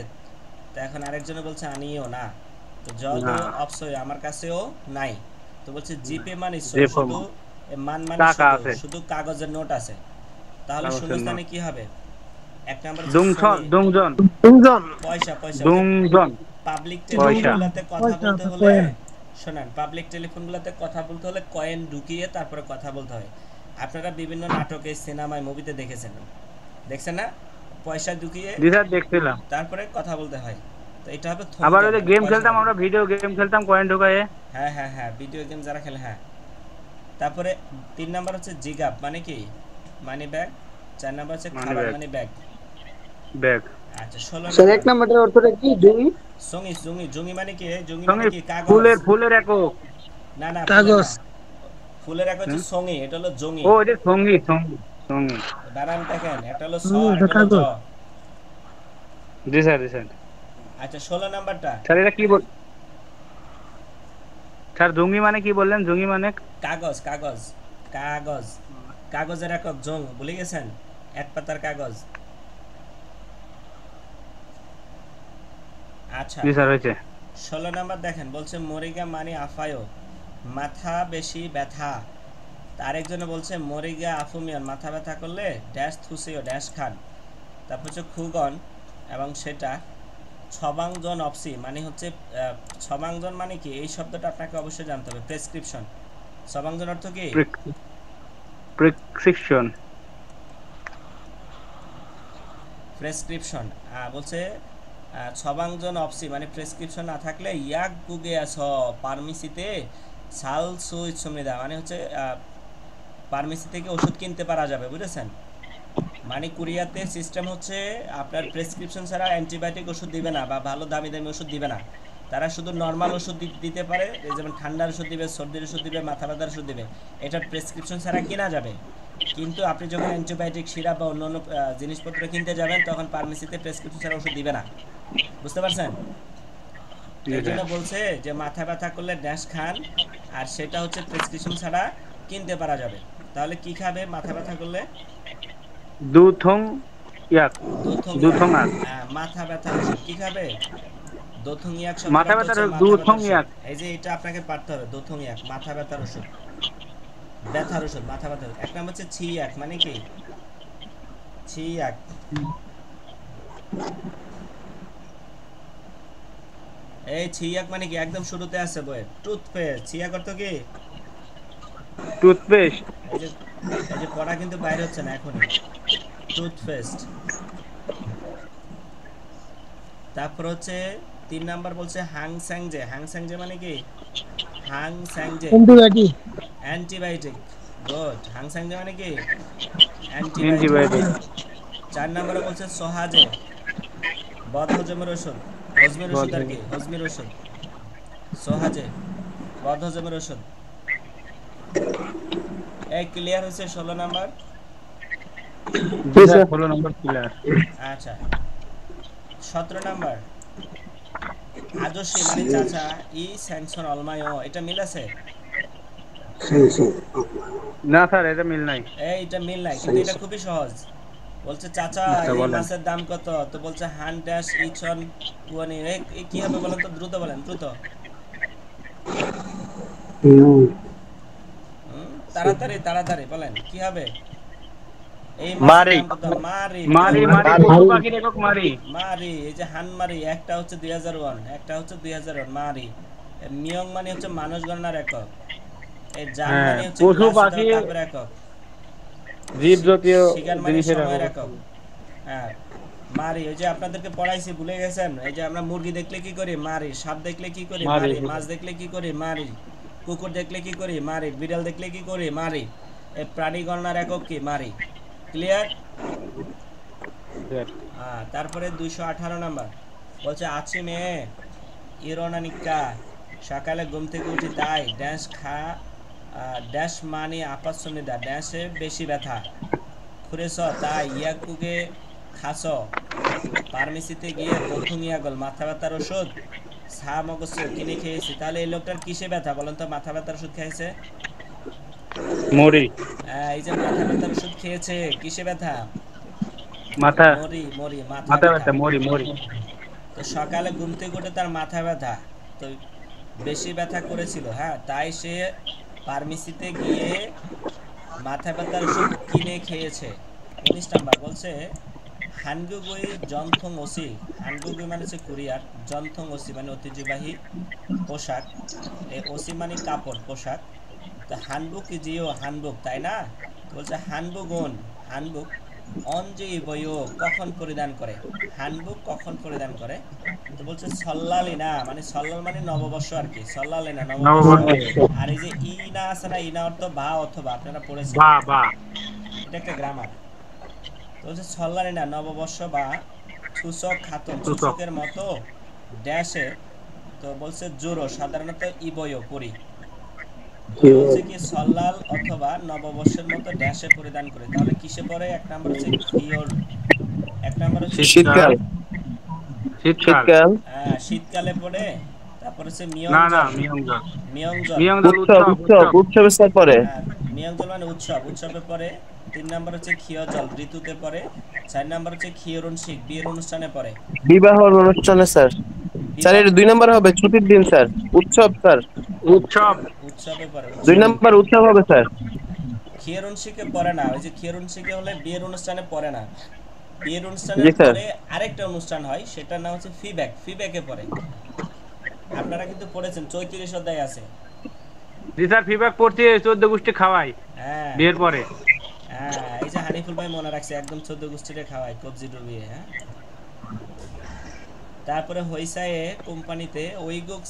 Speaker 1: তো এখন আরেকজনে বলছে আনিও না। তো যদ
Speaker 2: না
Speaker 1: অপসয় আমার কাছেও নাই। তো বলছে জিপে মান
Speaker 2: যে
Speaker 1: ইচ্ছয়, শুধু মান মানে
Speaker 2: টাকা
Speaker 1: শুধু
Speaker 2: আছে
Speaker 1: শুধু কাগজের নোট আছে। তাহলে
Speaker 2: কাগজের
Speaker 1: শূন্যস্থানে
Speaker 2: নোট।
Speaker 1: কি হবে? এক নাম্বার হচ্ছে
Speaker 2: দুংছন
Speaker 1: সঙ্গী।
Speaker 2: দুংজন
Speaker 4: দুজন
Speaker 1: পয়সা পয়সা ওই যে
Speaker 2: দুংজন
Speaker 1: পাবলিক
Speaker 2: পয়সা।
Speaker 1: টেলিফোনগুলোতে কথা
Speaker 4: পয়সা
Speaker 1: বলতে
Speaker 4: আছে,
Speaker 1: হলে
Speaker 4: কয়েন।
Speaker 1: শোনেন, পাবলিক টেলিফোনগুলোতে কথা বলতে হলে কয়েন ঢুকিয়ে তারপরে কথা বলতে হয়। আপনারা বিভিন্ন নাটকে, সিনেমায়, মুভিতে দেখেছেন, দেখছেন না? পয়সা ঢুকিয়ে
Speaker 2: জি স্যার দেখছিলাম।
Speaker 1: তারপরে কথা বলতে হয়। তো এটা হবে
Speaker 2: আবার
Speaker 1: থংজন,
Speaker 2: ওই যে
Speaker 1: মানে
Speaker 2: গেম
Speaker 1: পয়সা
Speaker 2: খেলতাম
Speaker 1: লাগে।
Speaker 2: আমরা, ভিডিও গেম খেলতাম কয়েন ঢোকায়ে।
Speaker 1: হ্যাঁ হ্যাঁ হ্যাঁ, ভিডিও গেম যারা খেলে, হ্যাঁ। তারপরে 3 নাম্বার হচ্ছে জিগাপ, মানে কি? Money bag. 4 নাম্বার হচ্ছে
Speaker 2: মানি
Speaker 1: খাবার
Speaker 2: ব্যাগ।
Speaker 1: মানে ব্যাগ।
Speaker 2: ব্যাগ।
Speaker 1: আচ্ছা 16
Speaker 6: স্যার এক
Speaker 1: নাম্বার
Speaker 6: নাম্বারটার অর্থটা কি জমি?
Speaker 1: জঙ্গি। জঙ্গি জঙ্গি মানে কি? জঙ্গি মানে
Speaker 2: সঙ্গে
Speaker 1: কি? কাগজ।
Speaker 2: ফুলের ফুলের একক।
Speaker 1: না না, ফুলের
Speaker 4: কাগজ।
Speaker 1: না। ফুলের এক হচ্ছে
Speaker 2: হুম?
Speaker 1: সঙ্গী, এটা হলো জঙ্গি।
Speaker 2: ও এটা সঙ্গী সঙ্গী সঙ্গী।
Speaker 1: দাঁড়ান দেখেন, একটা হলো স আর
Speaker 4: এটা
Speaker 1: একটা হলো জ।
Speaker 4: কাগজ।
Speaker 2: জি স্যার জি স্যার।
Speaker 1: আচ্ছা 16 নাম্বারটা
Speaker 2: স্যার এটা কি বল, স্যার জঙ্গি মানে কি বললেন? জঙ্গি মানে
Speaker 1: কাগজ। কাগজ কাগজ কাগজের একক জং, ভুলে গেছেন? এক পাতার কাগজ। আচ্ছা
Speaker 2: জি স্যার হয়েছে।
Speaker 1: 16 নাম্বার দেখেন, বলছে মরিগা মানে আফায়ো, মাথা বেশি ব্যথা। আরেকজনে বলছে মরিগা আফুমিয়ন, মাথা ব্যথা করলে ড্যাশ থুসিও ড্যাশ খান। তারপর হচ্ছে খুগন, এবং সেটা ছবাংজন অপসি, মানে হচ্ছে ছবাংজন মানে কি? এই শব্দটা আপনাকে অবশ্যই জানতে হবে। প্রেসক্রিপশন, ছবাংজন অর্থ কি?
Speaker 2: প্রেসক্রিপশন।
Speaker 1: প্রেসক্রিপশন বলছে ছবাংজন অপসি, মানে প্রেসক্রিপশন না থাকলে ইয়াক গুগে আস ফার্মেসিতে সাল সুইচ সুমিদা, মানে হচ্ছে ফার্মেসি থেকে ওষুধ কিনতে পারা যাবে, বুঝেছেন? মানে কুরিয়াতে সিস্টেম হচ্ছে আপনার প্রেসক্রিপশন ছাড়া অ্যান্টিবায়োটিক ওষুধ দিবে না, বা ভালো দামি দামি ওষুধ দিবে না। তারা শুধু নর্মাল ওষুধ দিতে পারে, যেমন ঠান্ডার ওষুধ দিবে, সর্দির ওষুধ দিবে, মাথা ব্যথার ওষুধ দিবে। এটা প্রেসক্রিপশন ছাড়া কেনা যাবে। কিন্তু আপনি যখন অ্যান্টিবায়োটিক, সিরাপ বা অন্য অন্য জিনিসপত্র কিনতে যাবেন, তখন ফার্মেসিতে প্রেসক্রিপশন ছাড়া ওষুধ দিবে না। বুঝতে পারছেন? এই জন্য বলছে যে মাথা ব্যথা করলে ড্যাশ খান, আর সেটা হচ্ছে প্রেসক্রিপশন ছাড়া কিনতে পারা যাবে। তাহলে কি খাবে মাথা ব্যথা করলে?
Speaker 2: দুথং ইয়াক।
Speaker 1: দোথং
Speaker 2: দুথং
Speaker 1: ইয়াক।
Speaker 2: আক।
Speaker 1: মাথা ব্যথার ওষুধ কি খাবে? দোথং ইয়াক
Speaker 2: মাথা
Speaker 1: শব্দটা
Speaker 2: ব্যথার
Speaker 1: হচ্ছে মাথা
Speaker 2: দুথং
Speaker 1: ব্যথার
Speaker 2: ইয়াক।
Speaker 1: ওষুধ। এই যে এটা আপনাকে পারতে হবে, দোথং ইয়াক মাথা ব্যথার ওষুধ, ব্যথার ওষুধ, মাথা ব্যথার। এক নাম হচ্ছে ছি ইয়াক, মানে কি? ছি ইয়াক। এই ছি ইয়াক মানে কি? একদম শুরুতে আছে বইয়ের, টুথপেস্ট। ছি ইয়াক অর্থ কি?
Speaker 2: টুথপেস্ট।
Speaker 1: এই যে পড়া কিন্তু বাইরে হচ্ছে না এখনই। টুথপেস্ট। তারপর হচ্ছে 3 নাম্বার বলছে হাং স্যাংজে। হাং স্যাংজে মানে কি? Hang স্যাংজে
Speaker 4: antibiotic.
Speaker 1: Antibiotic. Good. Hang স্যাংজে মানে কি? অ্যান্টিবায়োটিক।
Speaker 2: অ্যান্টিবায়োটিক।
Speaker 1: 4 নম্বরে বলছে সোহাজে, বদহজমের ওষুধ, হজমের ওষুধ আর কি, হজমের ওষুধ। সোহাজে বদহজমের ওষুধ। এই ক্লিয়ার হয়েছে 16 নাম্বার?
Speaker 2: জি স্যার 16 নম্বর ক্লিয়ার।
Speaker 1: আচ্ছা 17 নাম্বার আদর্শী মানে চাচা, ই স্যাংশন অলমায়ো, এটা মিল আছে?
Speaker 2: না স্যার এটা মিল নাই।
Speaker 1: এটা মিল নাই, কিন্তু এটা খুবই সহজ। বলছে চাচা
Speaker 2: আচ্ছা,
Speaker 1: এই
Speaker 2: বলেন।
Speaker 1: মাছের দাম কত? তো বলছে হান ড্যাশ ইচন কুয়ানি। কি হবে বলেন তো, দ্রুত বলেন, দ্রুত। তাড়াতাড়ি তাড়াতাড়ি বলেন, কি হবে? এই মাছের দাম কত? মারি
Speaker 2: মারি মারি পশু পাখির একক মারি।
Speaker 1: মারি। এই যে হান মারি, একটা হচ্ছে 2001, একটা হচ্ছে 2001 মারি। মিয়ং মানে হচ্ছে মানুষ গণনার একক। এই জান
Speaker 2: হ্যাঁ,
Speaker 1: মানে হচ্ছে
Speaker 2: পশু
Speaker 1: গ্লাস
Speaker 2: পাখি
Speaker 1: কাপের একক।
Speaker 2: জীব জাতীয়
Speaker 1: শিকার মানে
Speaker 2: জিনিসের
Speaker 1: সময়ের
Speaker 2: একক।
Speaker 1: একক। হ্যাঁ মারি, ওই যে আপনাদেরকে পড়াইছি, ভুলে গেছেন? এই যে আমরা মুরগি দেখলে কি করি? মারি। সাপ দেখলে কি করি?
Speaker 2: মারি।
Speaker 1: মারি। মাছ দেখলে কি করি? মারি। কুকুর দেখলে কি করি? মারি। বিড়াল দেখলে কি করি? মারি। এই প্রাণী গণনার একক কি? মারি। ক্লিয়ার? তারপরে 218 নাম্বার বলছে আছি মেয়ে ইরোনানিকা, সকালে ঘুম থেকে উঠি তাই ড্যাশ খা ড্যাশ মানে আপাসমিদা, ড্যাশে বেশি ব্যথা, খুরেছ তাই ইয়াকুগে খাস, ফার্মেসিতে গিয়ে দথুমিয়া গল, মাথা ব্যথার ওষুধ সা মগজ কিনে খেয়েছি। তাহলে এই লোকটার কিসে ব্যথা বলেন তো? মাথা ব্যথার ওষুধ খেয়েছে।
Speaker 2: মরি।
Speaker 1: এই যে মাথা ব্যথার ওষুধ খেয়েছে, কিসে ব্যথা?
Speaker 2: মাথা
Speaker 1: মরি। মরি মাথা
Speaker 2: মাথা
Speaker 1: ব্যথা।
Speaker 2: ব্যথা মরি মরি।
Speaker 1: তো সকালে ঘুম থেকে উঠে তার মাথা ব্যথা, তো বেশি ব্যথা করেছিল, হ্যাঁ, তাই সে ফার্মেসিতে গিয়ে মাথা ব্যথার ওষুধ কিনে খেয়েছে। 19 নাম্বার বলছে হানগুগুই জনথং ওসি, হানগুগুই মানে হচ্ছে কুরিয়ার, জনথং ওসি মানে ঐতিহ্যবাহী পোশাক, এই ওসি মানে কাপড় পোশাক। তো হানবুক ইজিও হানবুক, তাই না? তো বলছে হানবুগুন, হানবুক অঞ্জে বইও কখন পরিধান করে, হানবুক কখন পরিধান করে। তো বলছে সল্লালিনা মানে সল্লাল মানে নববর্ষ আর কি, সল্লালিনা নববর্ষ।
Speaker 2: নববর্ষ।
Speaker 1: আর এই যে ইনা আছে না, ইনা অর্থ বা অথবা, আপনারা পড়েছেন,
Speaker 2: বা বা
Speaker 1: এটা একটা গ্রামার। তো হচ্ছে সল্লালিনা নববর্ষ বা সূচক খাতুন,
Speaker 2: সূচক।
Speaker 1: সূচকের মতো ড্যাশে। তো বলছে জোরো সাধারণত ইবয়ও পরি। তো বলছে কি সল্লাল অথবা নববর্ষের মতো ড্যাশে পরিধান করে, তাহলে কিসে পরে? এক নাম্বার হচ্ছে খিয়র, এক নাম্বার হচ্ছে
Speaker 2: শীতকাল।
Speaker 5: শীতকাল।
Speaker 2: শীতকাল।
Speaker 1: শীতকালে পড়ে। তারপর হচ্ছে
Speaker 2: না না,
Speaker 1: মিয়ংজল,
Speaker 2: মিয়ংজল।
Speaker 1: মিয়ংজল,
Speaker 2: মিয়ংজল
Speaker 5: উৎসব
Speaker 2: উৎসব
Speaker 5: উৎসব
Speaker 2: উৎসব।
Speaker 5: উৎসবের স্যার পরে।
Speaker 1: মিয়ংজল মানে উৎসব, উৎসবে পড়ে। 3 নাম্বার হচ্ছে খিয়জল, ঋতুতে পড়ে। 4 নাম্বার হচ্ছে খিয়রনশিক, বিয়ের অনুষ্ঠানে পড়ে।
Speaker 5: বিবাহ অনুষ্ঠানে স্যার। স্যার
Speaker 1: বিবাহ
Speaker 5: এর 2 নাম্বার হবে ছুটির দিন স্যার। উৎসব স্যার।
Speaker 2: উৎসব।
Speaker 1: উৎসবে পড়ে,
Speaker 5: 2
Speaker 1: উৎসবে।
Speaker 5: নাম্বার উৎসব হবে স্যার।
Speaker 1: খিয়রনশিকে পড়ে না, ওই যে খিয়রনশিকে হলে বিয়ের অনুষ্ঠানে পড়ে না। বিয়ের অনুষ্ঠানের
Speaker 5: জি স্যার।
Speaker 1: পরে আরেকটা অনুষ্ঠান হয়, সেটার নাম হচ্ছে ফিব্যাক, ফিব্যাকে পড়ে। আপনারা কিন্তু পড়েছেন, 34 অধ্যায় আছে।
Speaker 2: জি স্যার, ফিডব্যাক পড়ছি, 14 গোষ্ঠী খাওয়াই
Speaker 1: হ্যাঁ
Speaker 2: বিয়ের পরে।
Speaker 1: হ্যাঁ, এই যে হানিফুল ভাই মনে রাখছে, একদম 14 গোষ্ঠীরে খাওয়ায় কবজি ডুবিয়ে। হ্যাঁ, তারপরে হইসায়ে কোম্পানিতে ওইগুক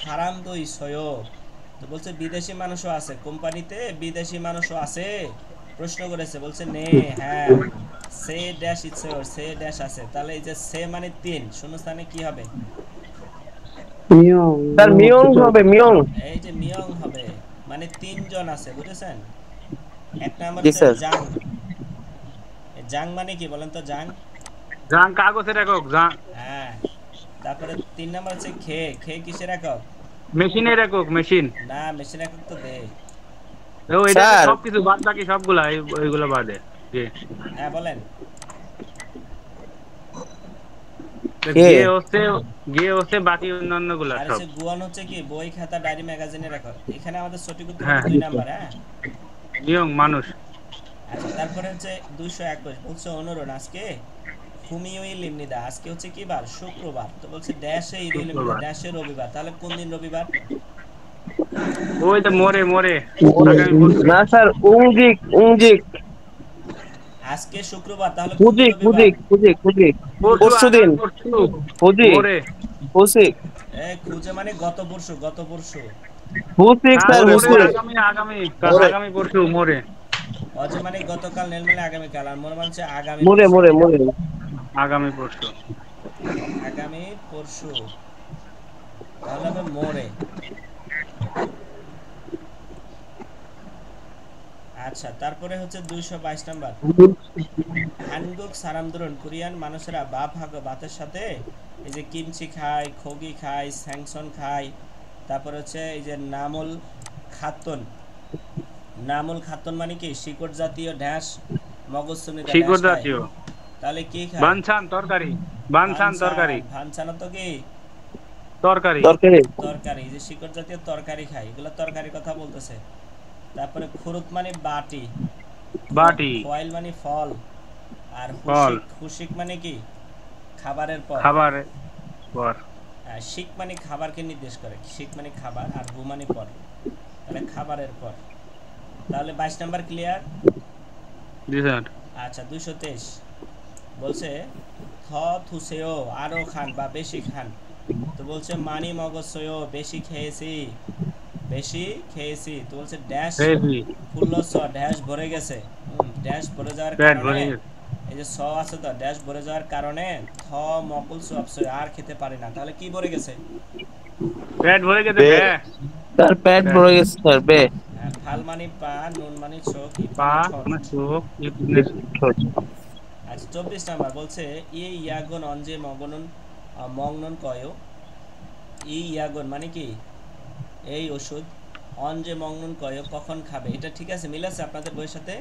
Speaker 1: সারামদই সয়ো। তো বলছে বিদেশি মানুষও আছে কোম্পানিতে, বিদেশি মানুষও আছে। প্রশ্ন করেছে, বলছে নে, হ্যাঁ। সে ড্যাশ ইচ্ছে, সে ড্যাশ আছে, তাহলে এই যে সে মানে 3, শূন্যস্থানে কি হবে?
Speaker 5: স্যার মিয়ং হবে মিয়ং।
Speaker 1: এই যে মিয়ং হবে, মানে 3 জন আছে, বুঝেছেন? এক নাম্বার
Speaker 5: জি
Speaker 1: হচ্ছে
Speaker 5: স্যার।
Speaker 1: জাং। জাং মানে কি বলেন তো, জাং?
Speaker 2: জাং কাগজের একক, জাং
Speaker 1: হ্যাঁ। তারপরে 3 নাম্বার হচ্ছে খে, খে কিসের একক?
Speaker 2: মেশিনের একক, মেশিন।
Speaker 1: না, মেশিন একক তো দে।
Speaker 2: ও এটা তো
Speaker 5: স্যার
Speaker 2: সবকিছু বাদ, বাকি সবগুলা ওইগুলো বাদে। জি।
Speaker 1: হ্যাঁ বলেন।
Speaker 2: তো
Speaker 5: কে?
Speaker 2: গিয়ে হচ্ছে বাকি অন্যান্য গুলা
Speaker 1: আর
Speaker 2: সব।
Speaker 1: হচ্ছে গুয়ান হচ্ছে কি, বই খাতা ডায়েরি ম্যাগাজিনের একক। এখানে আমাদের সঠিক উত্তর
Speaker 2: হ্যাঁ
Speaker 1: হবে 2 নাম্বার। হ্যাঁ,
Speaker 2: নিয়ং মানুষ।
Speaker 1: আচ্ছা। তারপরে হচ্ছে 221 বলছে অনুরণ আজকে ফুমিওই লিমনিদা, আজকে হচ্ছে কি বার? শুক্রবার। তো বলছে ড্যাশে ইরুই লিমনিদা,
Speaker 2: শুক্রবার।
Speaker 1: ড্যাশে রবিবার, তাহলে কোন দিন রবিবার?
Speaker 2: ওই তো মোরে মোরে আগামী পরশু।
Speaker 5: না স্যার উংজিক উংজিক।
Speaker 1: আজকে শুক্রবার, তাহলে কোন দিন
Speaker 5: ফুজিক
Speaker 1: রবিবার?
Speaker 5: ফুজিক ফুজিক ফুজিক।
Speaker 2: পরশু,
Speaker 5: পরশু দিন।
Speaker 2: আগামী পরশু।
Speaker 5: ফুজিক
Speaker 2: মোরে।
Speaker 5: ফুসিক।
Speaker 1: খুঁজে মানে গত পরশু, গত পরশু।
Speaker 5: ফুসিক
Speaker 2: আর
Speaker 5: স্যার
Speaker 2: মোরে
Speaker 5: ফুসিক।
Speaker 2: আগামী আগামী আগামী পরশু মোরে।
Speaker 1: অজে মানে গতকাল, নেল মানে আগামীকাল, আর মোর মানে হচ্ছে আগামী
Speaker 5: মোরে
Speaker 1: পরশু।
Speaker 5: মোরে মোরে।
Speaker 2: আগামী পরশু।
Speaker 1: আগামী পরশু, তাহলে হবে মোরে। আচ্ছা, তারপরে হচ্ছে 222 নাম্বার। হানগুক সারামদুরন, কোরিয়ান মানুষেরা বা ভাগ ভাতের সাথে এই যে কিমচি খায়, খগি খায়, স্যাংসন খায়। তারপর হচ্ছে এই যে নামল খাতন, নামল খাতন মানে কি? শিকড় জাতীয় ঢ্যাঁস, মগজসুনিতা ঢ্যাঁস
Speaker 2: শিকড়
Speaker 1: খায়।
Speaker 2: জাতীয়।
Speaker 1: তাহলে কি খায়?
Speaker 2: বানছান তরকারি। বানছান তরকারি।
Speaker 1: ভানসানা তো কি?
Speaker 2: তরকারি।
Speaker 5: তরকারি।
Speaker 1: তরকারি, যে শিকড় জাতীয় তরকারি খায়, এগুলো তরকারি কথা বলতেছে। তারপরে খুরুত মানে বাটি,
Speaker 2: বাটি।
Speaker 1: খোয়াইল মানে ফল, আর
Speaker 2: ফল।
Speaker 1: হুশিক, হুশিক মানে কি? খাবারের পর।
Speaker 2: খাবার পর।
Speaker 1: শিক মানে খাবারকে নির্দেশ করে, শিক মানে খাবার, আর হু মানে পর, তাহলে খাবারের পর। তাহলে 22 নাম্বার ক্লিয়ার?
Speaker 2: জি স্যার।
Speaker 1: আচ্ছা, 223 বলছে থ থুসেও আরো খান বা বেশি খান। তো বলছে মানি মগজসেও বেশি খেয়েছি, বেশি খেয়েছি। তো বলছে ড্যাশ
Speaker 2: হেভি।
Speaker 1: ফুল্লস, ড্যাশ ভরে গেছে। ড্যাশ ভরে যাওয়ার
Speaker 2: পেট
Speaker 1: কারণে,
Speaker 2: ভরে গেছে।
Speaker 1: এই যে স আছে তো, ড্যাশ ভরে যাওয়ার কারণে থ মকুল সবসই আর খেতে পারি না, তাহলে কি ভরে গেছে?
Speaker 2: পেট ভরে গেছে।
Speaker 5: বে।
Speaker 2: বে।
Speaker 5: স্যার পেট ভরে গেছে স্যার বে।
Speaker 1: ফাল মানে পা, নুন মানে চোখ, ইট
Speaker 2: পা
Speaker 1: মানে ঠোঁট।
Speaker 2: মানে চোখ, ইট মানে
Speaker 1: আচ্ছা, 24 নাম্বার বলছে ই ইয়াগুন অঞ্জে মগনুন মংনন কয়। ই ইয়াগুন মানে কি? এই ওষুধ। অঞ্জে মংনন কয় কখন খাবে, এটা ঠিক আছে, মিল আছে আপনাদের বইয়ের সাথে?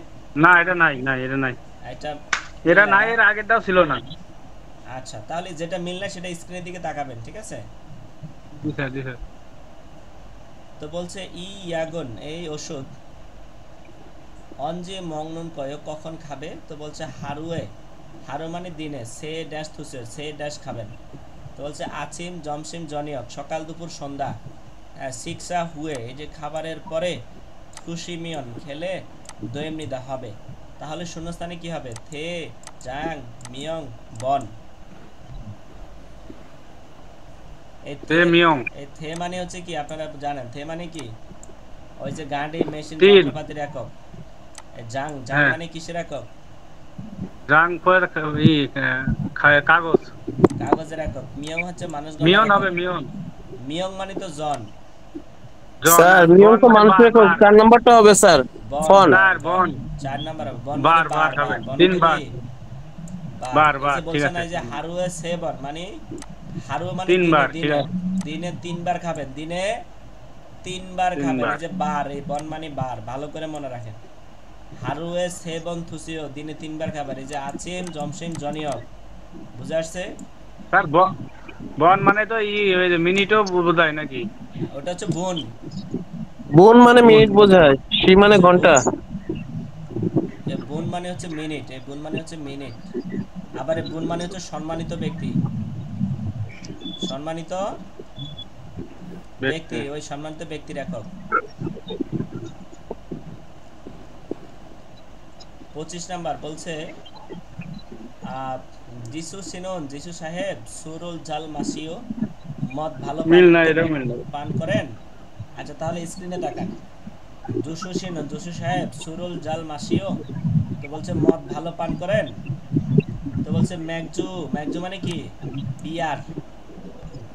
Speaker 2: না এটা নাই, নাই এটা নাই।
Speaker 1: এটা
Speaker 2: এটা
Speaker 1: মিল
Speaker 2: নাই,
Speaker 1: না?
Speaker 2: এর আগেরটাও ছিল না।
Speaker 1: আচ্ছা, তাহলে যেটা মিল না সেটা স্ক্রিনের দিকে তাকাবেন, ঠিক আছে?
Speaker 2: জি স্যার, জি স্যার।
Speaker 1: তো বলছে ই ইয়াগুন এই ওষুধ অঞ্জে মংনন কয় কখন খাবে। তো বলছে হারুয়ে হারু মানে দিনে, সে ড্যাশ থুসে, সে ড্যাশ খাবেন। তো বলছে আছিম জমসিম জনিয়ক, সকাল দুপুর সন্ধ্যা। শিক্ষা হুয়ে, এই যে খাবারের পরে, খুশি মিয়ন খেলে দোয়েম নিদা হবে। তাহলে শূন্যস্থানে কি হবে? থে, জাং, মিয়ং, বন। এই
Speaker 2: তে মিয়ং
Speaker 1: এই থে মানে হচ্ছে কি আপনারা জানেন, থে মানে কি? ওই যে গাড়ি, মেশিন,
Speaker 2: তিল।
Speaker 1: যন্ত্রপাতির একক। জাং, জাং
Speaker 2: হ্যাঁ।
Speaker 1: মানে কিসের একক?
Speaker 2: রাং পর ই কাগজ।
Speaker 1: কাগজের একক। মিয়ং হচ্ছে মানুষ গণনার
Speaker 2: মিয়ন
Speaker 1: একক।
Speaker 2: হবে মিয়ন।
Speaker 1: মিয়ং মানে তো জন।
Speaker 2: জন
Speaker 5: স্যার
Speaker 2: আর
Speaker 5: নিয়ম
Speaker 2: বন
Speaker 5: তো
Speaker 2: মানে
Speaker 5: মানুষের
Speaker 2: বার।
Speaker 5: 4 নাম্বারটা হবে স্যার।
Speaker 1: বন,
Speaker 5: ফন।
Speaker 2: বার বন।
Speaker 1: 4 নাম্বার হবে। বন মানে
Speaker 2: বার বার
Speaker 1: বার,
Speaker 2: হবে
Speaker 1: বার। বন
Speaker 2: 3
Speaker 1: মানে
Speaker 2: বার।
Speaker 1: কি? বার।
Speaker 2: বার
Speaker 1: এই
Speaker 2: বার
Speaker 1: যে
Speaker 2: ঠিক
Speaker 1: বলছে না
Speaker 2: আছে।
Speaker 1: এই যে হারুয়ে সেবন মানে, হারু মানে
Speaker 2: 3
Speaker 1: দিনে,
Speaker 2: বার ঠিক
Speaker 1: দিনে
Speaker 2: আছে।
Speaker 1: দিনে 3 বার খাবেন, দিনে 3 বার
Speaker 2: 3
Speaker 1: খাবেন।
Speaker 2: বার।
Speaker 1: এই যে বার, এই বন মানে বার, ভালো করে মনে রাখেন। হারুয়ে সেবন থুসিও, দিনে 3 বার খাবার। এই যে আছিম জমসিম জনিয়ক, বুঝে আসছে?
Speaker 2: স্যার বন মানে তো ওই যে মিনিটও বোঝায় নাকি?
Speaker 1: ওটা হচ্ছে গুণ।
Speaker 5: বোন মানে
Speaker 2: গুণ।
Speaker 5: মিনিট বোঝায়, সি মানে
Speaker 1: হচ্ছে
Speaker 5: ঘন্টা।
Speaker 1: গুণ। এ গুণ মানে হচ্ছে মিনিট, এই গুণ মানে হচ্ছে মিনিট। আবার এই গুণ মানে হচ্ছে সম্মানিত ব্যক্তি। সম্মানিত ব্যক্তি, ওই সম্মানিত ব্যক্তির একক। 25 নাম্বার বলছে যিশু সিনন, যিশু সাহেব সুরুল জাল মাসিও, মদ ভালো
Speaker 2: মিল না, এটা মিল না।
Speaker 1: পান করেন। আচ্ছা তাহলে স্ক্রিনে তাকান। যশু সিনন, যশু সাহেব সুরুল জাল মাসিও, তো বলছে মদ ভালো পান করেন। তো বলছে ম্যাকজু, ম্যাকজু মানে কি? বিয়ার।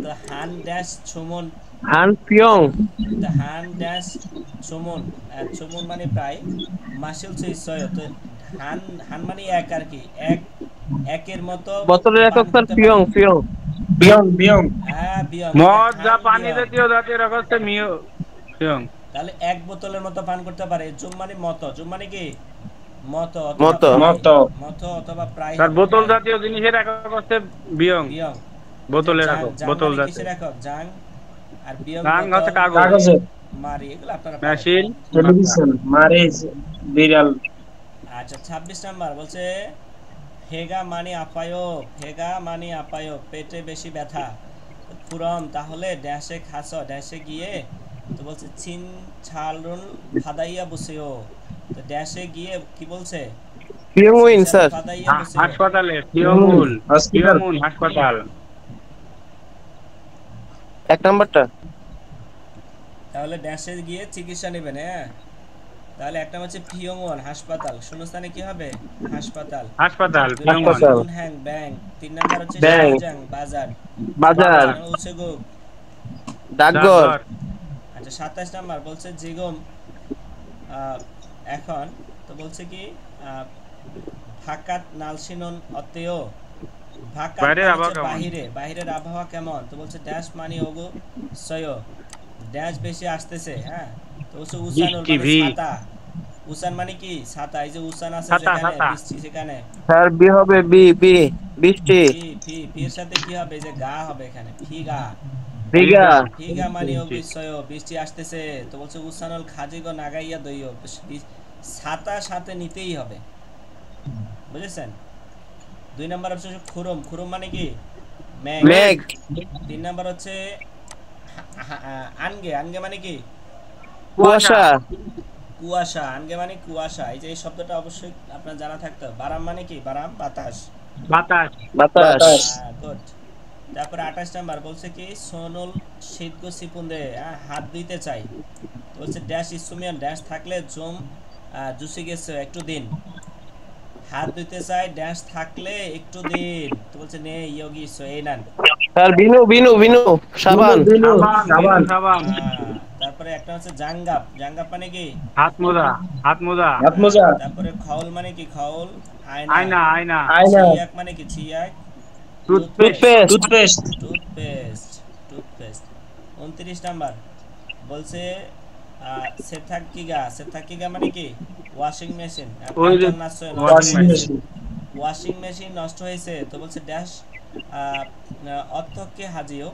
Speaker 1: তো হান ড্যাশ ছুমন,
Speaker 5: হান পিয়ং।
Speaker 1: তো হান ড্যাশ ছুমন, ছুমন মানে প্রায়, মাসিল ছয়। তো হান, হান মানে এক আর কি, এক, একের মতো
Speaker 5: বছরের
Speaker 1: পান
Speaker 5: একক স্যার
Speaker 1: করতে পারে।
Speaker 5: পিয়ং পিয়ং।
Speaker 3: বিয়ং বিয়ং
Speaker 1: হ্যাঁ বিয়ং, এই যে
Speaker 2: মদ যা
Speaker 1: হান
Speaker 2: পানি
Speaker 1: বিয়ং।
Speaker 2: জাতীয় জাতীয় রাখা হচ্ছে মিয়ং।
Speaker 1: তাহলে এক বোতলের মতো পান করতে পারে। জুম মানে মতো, জুম মানে কি? মতো অথবা
Speaker 5: মতো।
Speaker 1: প্রায়,
Speaker 3: মতো
Speaker 1: মতো অথবা প্রায়
Speaker 2: স্যার
Speaker 1: হবে,
Speaker 2: বোতল
Speaker 1: প্রায়।
Speaker 2: জাতীয় জিনিসের একক হচ্ছে বিয়ং।
Speaker 1: বিয়ং। এই যে
Speaker 2: বোতলের
Speaker 1: জাং,
Speaker 2: একক,
Speaker 1: জাং
Speaker 2: বোতল
Speaker 1: মানে
Speaker 2: জাতীয়।
Speaker 1: কিসের একক? জাং। আর বিয়ং
Speaker 2: রাং হচ্ছে
Speaker 1: বোতল,
Speaker 2: কাগজ।
Speaker 3: কাগজের
Speaker 1: মারি, এগুলো আপনারা পারেন।
Speaker 2: মেশিন মাথা।
Speaker 3: টেলিভিশন মারিজ বিড়াল
Speaker 1: আচ্ছা 26 নাম্বার বলছে হেগা মানে আপায়ো, হেগা মানে আপায়ো, পেটে বেশি ব্যথা। ফুরম, তাহলে ড্যাশে খাস, ড্যাশে গিয়ে, তো বলছে চিন ছালরুল ফাদাইয়া বসেও। তো ড্যাশে গিয়ে কি বলছে?
Speaker 5: পিয়ং
Speaker 1: চিন
Speaker 5: উইন
Speaker 1: ছালরুল
Speaker 5: স্যার।
Speaker 1: ফাদাইয়া বসেও।
Speaker 2: হাসপাতালে পিয়মুল।
Speaker 3: হসপিটাল
Speaker 2: পিয়মুল হাসপাতাল।
Speaker 5: 1 নাম্বারটা।
Speaker 1: তাহলে ড্যাশে গিয়ে চিকিৎসা নেবেন, হ্যাঁ। তাহলে একটা হচ্ছে পিয়ংওয়ান হাসপাতাল, শূন্যস্থানে কি হবে? হাসপাতাল।
Speaker 2: হাসপাতাল
Speaker 1: 2 নাম্বার
Speaker 2: পিয়মন।
Speaker 5: হাসপাতাল।
Speaker 1: উন হ্যাং ব্যাংক। 3 নাম্বার হচ্ছে
Speaker 5: ব্যাংক।
Speaker 1: শাহজাং বাজার।
Speaker 5: বাজার।
Speaker 1: 4 নাম্বার উসেগুক।
Speaker 5: ডাকঘর।
Speaker 2: ডাকঘর।
Speaker 1: আচ্ছা 27 নাম্বার বলছে জিগম, আহ, এখন, তো বলছে কি ভাকাত নালসিনন অতেও। ভাকাত
Speaker 2: বাইরের
Speaker 1: মানে
Speaker 2: আবহাওয়া
Speaker 1: হচ্ছে
Speaker 2: কেমন?
Speaker 1: বাহিরে, বাহিরের আবহাওয়া কেমন? তো বলছে ড্যাশ মানে ওগো সয়, ড্যাশ বেশি আসতেছে, হ্যাঁ। তো বলছে উসানুল
Speaker 2: বৃষ্টি
Speaker 1: মানে
Speaker 2: ভি।
Speaker 1: ছাতা। উসান মানে কি? ছাতা। এই যে উসান আছে
Speaker 2: ছাতা
Speaker 1: যেখানে,
Speaker 2: ছাতা।
Speaker 1: বৃষ্টি সেখানে।
Speaker 5: স্যার বি হবে বি বি। বৃষ্টি।
Speaker 1: ফি, ফি, ফির সাথে কি হবে? এই যে গা হবে এখানে, ফিগা।
Speaker 5: বিঘা।
Speaker 1: ফিগা মানে অবিশ্বয়, বৃষ্টি আসতেছে। তো বলছে উসানুল খাজিগো নাগাইয়া দইও, ছাতা সাথে নিতেই হবে, বুঝেছেন? 2 নাম্বার হচ্ছে খুরম, খুরম মানে কি? মেঘ।
Speaker 5: মেঘ।
Speaker 1: 3 নাম্বার হচ্ছে আনগে, আনগে মানে কি?
Speaker 2: কুয়াশা।
Speaker 5: কুয়াশা।
Speaker 1: কুয়াশা। আনগে মানে কুয়াশা। এই যে এই শব্দটা অবশ্যই আপনার জানা থাকতে হবে। বারাম মানে কি? বারাম বাতাস।
Speaker 2: বাতাস।
Speaker 5: বাতাস।
Speaker 3: বাতাস
Speaker 1: গুড। তারপরে 28 নাম্বার বলছে কি সোনুল শীতগো সিপুন্দে, হাত ধুইতে চাই। তো বলছে ড্যাশ ইসুমিয়ান, ড্যাশ থাকলে জুম জুসি গেছে একটু দিন। হাত ধুইতে চাই, ড্যাশ থাকলে একটু দিন। তো বলছে নে ইয়োগি সো এই নেন।
Speaker 5: স্যার বিনু বিনু বিনু সাবান।
Speaker 3: দিনু
Speaker 2: সাবান।
Speaker 3: সাবান
Speaker 2: সাবান।
Speaker 1: তারপরে একটা হচ্ছে জাঙ্গাপ, জাঙ্গাপ মানে কি?
Speaker 2: হাত মোজা। হাত মোজা।
Speaker 3: হাত মোজা
Speaker 1: তারপরে খাউল মানে কি? খাউল। আয়না।
Speaker 2: আয়না আয়না।
Speaker 3: আয়না
Speaker 1: ছিয়াক মানে কি? ছিয়াক।
Speaker 2: Toothpaste.
Speaker 5: Toothpaste.
Speaker 3: Toothpaste
Speaker 1: toothpaste, toothpaste. 29 number বলছে সেথাকিগা, সেথাকিগা মানে কি? Washing machine.
Speaker 2: ওই যে
Speaker 3: ওয়াশিং মেশিন
Speaker 1: ওয়াশিং মেশিন নষ্ট হয়েছে। তো বলছে ড্যাশ অর্থকে হাজিও,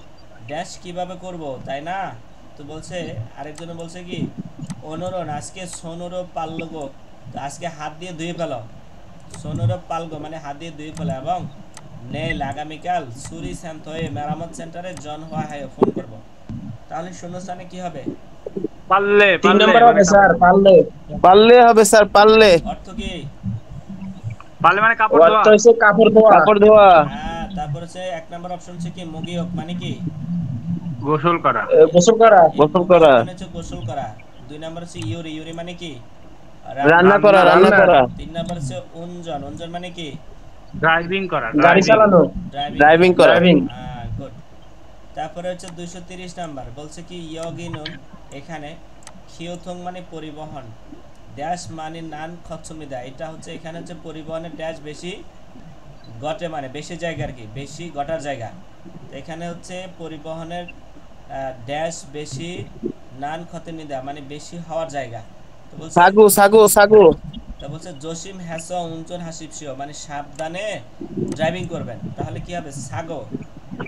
Speaker 1: ড্যাশ কিভাবে করব, তাই না? তো বলছে আরেকজনে বলছে কি অনুরণ আজকে সোনুরও পারল গো, তো আজকে হাত দিয়ে ধুয়ে ফেলো। সোনুরব পালগো মানে হাত দিয়ে দুই ফেলা এবং নেল আগামীকাল সুরি শান্ত হয়ে মেরামত সেন্টারে জন হওয়া হায় ফোন করব। তাহলে শূন্যস্থানে কি হবে?
Speaker 2: পারলে
Speaker 3: 3
Speaker 2: পারলে
Speaker 3: নাম্বার হবে
Speaker 2: মানে
Speaker 3: স্যার, পারলে।
Speaker 5: পারলে হবে স্যার, পারলে।
Speaker 1: অর্থ কি?
Speaker 2: পারলে মানে কাপড় ধোয়া।
Speaker 3: অর্থ হচ্ছে কাপড় ধোয়া।
Speaker 5: কাপড় ধোয়া।
Speaker 1: হ্যাঁ, তারপর হচ্ছে এক নম্বর অপশন হচ্ছে কি মুগিয়ক মানে কি?
Speaker 2: গোসল করা।
Speaker 3: গোসল করা।
Speaker 1: এই
Speaker 5: গোসল
Speaker 1: মুগিয়ক
Speaker 5: করা।
Speaker 1: মানে হচ্ছে গোসল করা। দুই নম্বর হচ্ছে ইউরি, ইউরি মানে কি?
Speaker 5: রান্না করা, রান্না
Speaker 3: রান্না।
Speaker 5: করা।
Speaker 1: তিন নম্বর হচ্ছে উনজন, উনজন মানে কি?
Speaker 2: ড্রাইভিং করা,
Speaker 3: গাড়ি
Speaker 2: ড্রাইভিং।
Speaker 3: চালানো।
Speaker 5: ড্রাইভিং করা।
Speaker 3: ড্রাইভিং।
Speaker 1: গুড। তারপরে হচ্ছে 230 নাম্বার বলছে কি ইয়গিনুন, এখানে খিওথং মানে পরিবহন, ড্যাশ মানে নান খচ্চমিদা, এটা হচ্ছে এখানে হচ্ছে পরিবহনের ড্যাশ বেশি গটে মানে বেশি জায়গা আর কি, বেশি গটার জায়গা। তো এখানে হচ্ছে পরিবহনের ড্যাশ বেশি নান খতেমিদা মানে বেশি হওয়ার জায়গা। তো বলছে
Speaker 5: সাগু, সাগু, সাগু।
Speaker 1: তা বলছে জসিম হ্যাস উঞ্চন হাসিবসিও মানে সাবধানে ড্রাইভিং করবেন। তাহলে কি হবে? সাগো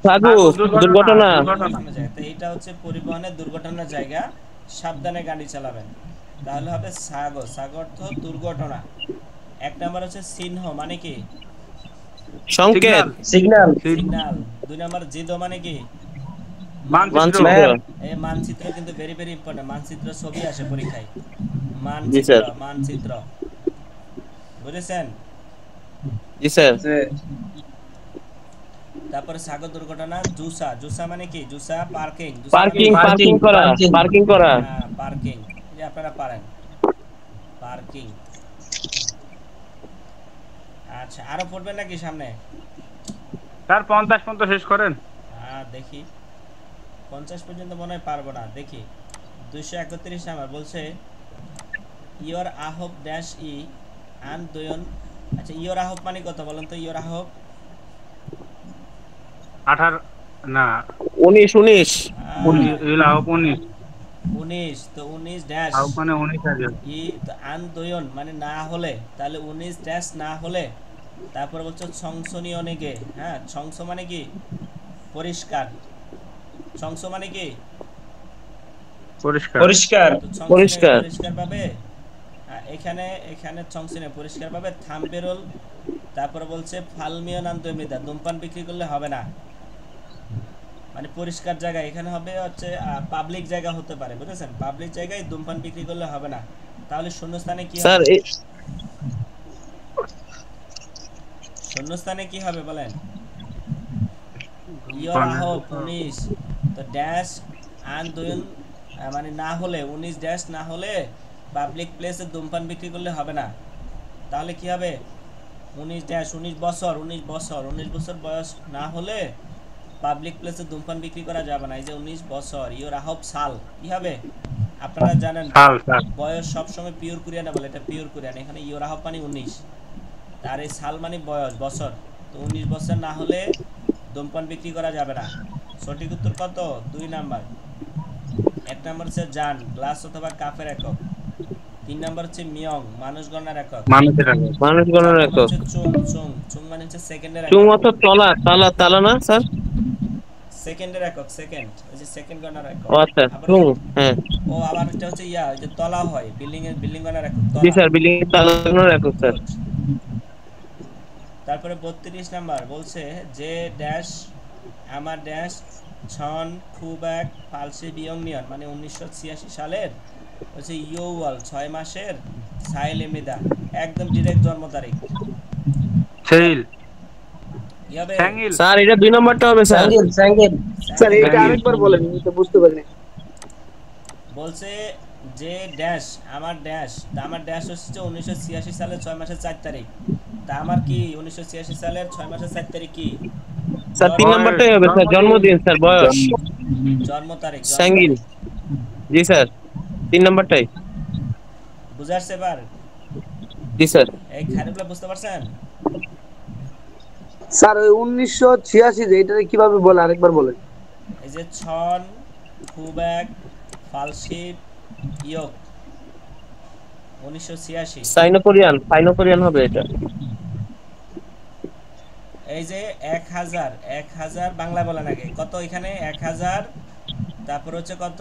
Speaker 5: সাগু, দুর্ঘটনা।
Speaker 1: দুর্ঘটনার জায়গা। তো এইটা হচ্ছে পরিবহনের দুর্ঘটনার জায়গা, সাবধানে গাড়ি চালাবেন। তাহলে হবে সাগো, সাগো অর্থ দুর্ঘটনা। এক নাম্বার হচ্ছে সিনহ মানে কি?
Speaker 5: সংকেত।
Speaker 3: সিগন্যাল।
Speaker 1: সিগন্যাল। দুই নাম্বার জিদো মানে কি?
Speaker 2: মানচিত্র।
Speaker 5: মানচিত্র।
Speaker 1: এই মানচিত্র কিন্তু ভেরি ভেরি ইম্পর্টেন্ট, মানচিত্র ছবি আসে পরীক্ষায়।
Speaker 5: জি
Speaker 1: মানচিত্র,
Speaker 5: স্যার।
Speaker 1: মানচিত্র বুঝেছেন?
Speaker 5: জি স্যার।
Speaker 1: তারপরে সাগর দুর্ঘটনা জুসা, জুসা মানে কি? জুসা পার্কিং,
Speaker 5: পার্কিং,
Speaker 3: Parking,
Speaker 5: পার্কিং করা,
Speaker 3: parking.
Speaker 5: পার্কিং করা।
Speaker 1: হ্যাঁ পার্কিং, যে আপনারা পারেন পার্কিং। আচ্ছা, আরো পড়বেন নাকি সামনে?
Speaker 2: স্যার 50 পর্যন্ত শেষ করেন।
Speaker 1: হ্যাঁ দেখি, 50 পর্যন্ত মনে হয় পারবো না। দেখি 231 নাম্বার বলছে ইয়র আহব ড্যাশ ই আন দয়ন। আচ্ছা, ইয়র আহব মানে কত বলেন তো? ইয়র আহব
Speaker 2: 18 না
Speaker 5: 19, 19।
Speaker 2: 19।
Speaker 1: 19। তো 19 ড্যাশ
Speaker 2: আর ওখানে 19 আছে।
Speaker 1: ই তো আন দয়ন মানে না হলে, তাহলে 19 ড্যাশ না হলে। তারপর বলছে সংশোধনী অনেকে, হ্যাঁ সংশ মানে কি? পরিষ্কার। সংশ মানে কি?
Speaker 2: পরিষ্কার।
Speaker 3: পরিষ্কার।
Speaker 1: তো সংশোধনী
Speaker 5: পরিষ্কার।
Speaker 1: পরিষ্কার পাবে। এখানে এখানে সংশোধনী পরিষ্কার পাবে থাম্বেরোল। তারপরে বলছে ফালমিয়ন আন্তমিতা, ধূমপান বিক্রি করলে হবে না মানে পরিষ্কার জায়গা। এখানে হবে হচ্ছে পাবলিক জায়গা হতে পারে, বুঝেছেন? পাবলিক জায়গায় ধূমপান বিক্রি করলে হবে না। তাহলে শূন্যস্থানে কি
Speaker 5: স্যার
Speaker 1: হবে? শূন্যস্থানে কি হবে বলেন? ইয়র আহব 19 তো ড্যাশ আন দয়ন মানে না হলে, 19 ড্যাশ না হলে পাবলিক প্লেসে ধূমপান বিক্রি করলে হবে না। তাহলে কি হবে? 19 ড্যাশ 19 বছর, 19 বছর, 19 বছর বয়স না হলে পাবলিক প্লেসে ধূমপান বিক্রি করা যাবে না। এই যে 19 বছর, ইয়র আহব সাল কি হবে? আপনারা জানেন
Speaker 2: সাল, সাল।
Speaker 1: বয়স সবসময় পিওর কোরিয়ানে বলে, এটা পিওর কোরিয়ান। এখানে ইয়র আহব মানে 19 আর এই সাল মানে বয়স, বছর। তো 19 বছর না হলে ধূমপান বিক্রি করা যাবে না। সঠিক উত্তর কত? 2 নাম্বার। এক নাম্বার হচ্ছে জান, গ্লাস অথবা কাপের একক। 3 নাম্বার হচ্ছে মিয়ং, মানুষ গণনার একক।
Speaker 2: মানুষের আগে।
Speaker 5: মানুষ
Speaker 1: 4
Speaker 5: গণনার
Speaker 1: নাম্বার
Speaker 5: একক।
Speaker 1: হচ্ছে চুং, চুং, চুং মানে হচ্ছে সেকেন্ডের
Speaker 5: চুং
Speaker 1: একক।
Speaker 5: অর্থ তলা, তালা, তালা না স্যার?
Speaker 1: সেকেন্ডের একক, সেকেন্ড, ওই যে সেকেন্ড গণনার একক।
Speaker 5: ও আচ্ছা,
Speaker 1: আবার
Speaker 5: চুং। হ্যাঁ।
Speaker 1: ও আবার এটা হচ্ছে ইয়া, ওই যে তলা হয় বিল্ডিং এর, বিল্ডিং গণনার একক
Speaker 5: জি
Speaker 1: তলা।
Speaker 5: স্যার, বিল্ডিং তালা গণনার একক স্যার।
Speaker 1: Good. তারপরে 32 নাম্বার বলছে যে ড্যাশ আমার ড্যাশ ছন খুবাক ফালসি বিয়ং নিয়ন মানে 1986 সালের হচ্ছে ইয়োওয়াল 6 মাসের সাইলেমিদা, একদম ডিরেক্ট জন্ম তারিখ।
Speaker 2: সেইল।
Speaker 1: কি হবে?
Speaker 2: স্যাঙ্গিল।
Speaker 5: স্যার এটা 2 নম্বরটা হবে স্যার।
Speaker 3: স্যাঙ্গেল, স্যাঙ্গেল।
Speaker 4: স্যার এইটা
Speaker 2: Thank you.
Speaker 4: আরেকবার বলেন, আমি তো বুঝতে পারিনি।
Speaker 1: বলছে যে ড্যাশ আমার ড্যাশ, তা আমার ড্যাশ হচ্ছে 1986 সালের 6 মাসের 4 তারিখ। তা আমার কি 1986 সালের 6 মাসের 4 তারিখ কি?
Speaker 5: স্যার 3 নম্বরটাই হবে স্যার, জন্মদিন স্যার, বয়স।
Speaker 1: জন্ম তারিখ, জন্ম
Speaker 5: স্যাঙ্গিল।
Speaker 1: তারিখ।
Speaker 5: জি স্যার, 3 নম্বরটাই।
Speaker 1: বুঝাচ্ছে এবার?
Speaker 5: জি স্যার।
Speaker 1: এই খারিফলা বুঝতে পারছেন?
Speaker 4: স্যার ওই 1986 যে এটা কিভাবে বলে আরেকবার বলেন।
Speaker 1: এই যে ছন খুবাক ফালশিপ ইয়ক 1986।
Speaker 5: সাইনো কোরিয়ান, সাইনো কোরিয়ান হবে এটা।
Speaker 1: এই যে 1000, 1000 বাংলা বলেন আগে কত? এখানে 1000, তারপর হচ্ছে কত?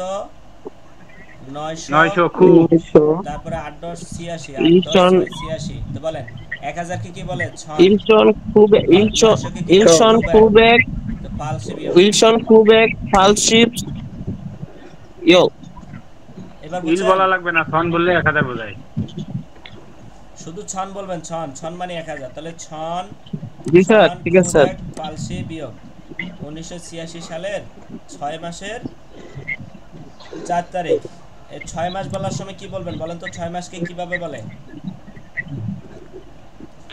Speaker 1: 900,
Speaker 2: 900 খুব।
Speaker 1: তারপরে 8 10 86, 8
Speaker 5: ইস্টন।
Speaker 1: 10 86। তো বলেন 1000 কে কি বলে? ছন।
Speaker 5: ইলশন কুবেক,
Speaker 1: 900 কে কি বলে?
Speaker 5: ইলশন
Speaker 1: কুবেক।
Speaker 5: কুবেক,
Speaker 1: তো পালসে বিয়োগ।
Speaker 5: উইলসন কুবেক, ফালশিপস, ইয়ো।
Speaker 1: এবার
Speaker 2: ইল
Speaker 1: বুঝছেন?
Speaker 2: বলা লাগবে না, সন বললে 1000 বোঝায়।
Speaker 1: শুধু ছন বলবেন, ছন ছন মানে 1000। তাহলে ছন
Speaker 5: জি স্যার,
Speaker 1: ছন
Speaker 5: ঠিক আছে স্যার।
Speaker 1: কুবেক পালসি বিয়োগ 1986 সালের 6 মাসের 4 তারিখ। এই 6 মাস বলার সময় কি বলবেন বলেন তো? 6 মাসকে কিভাবে বলে?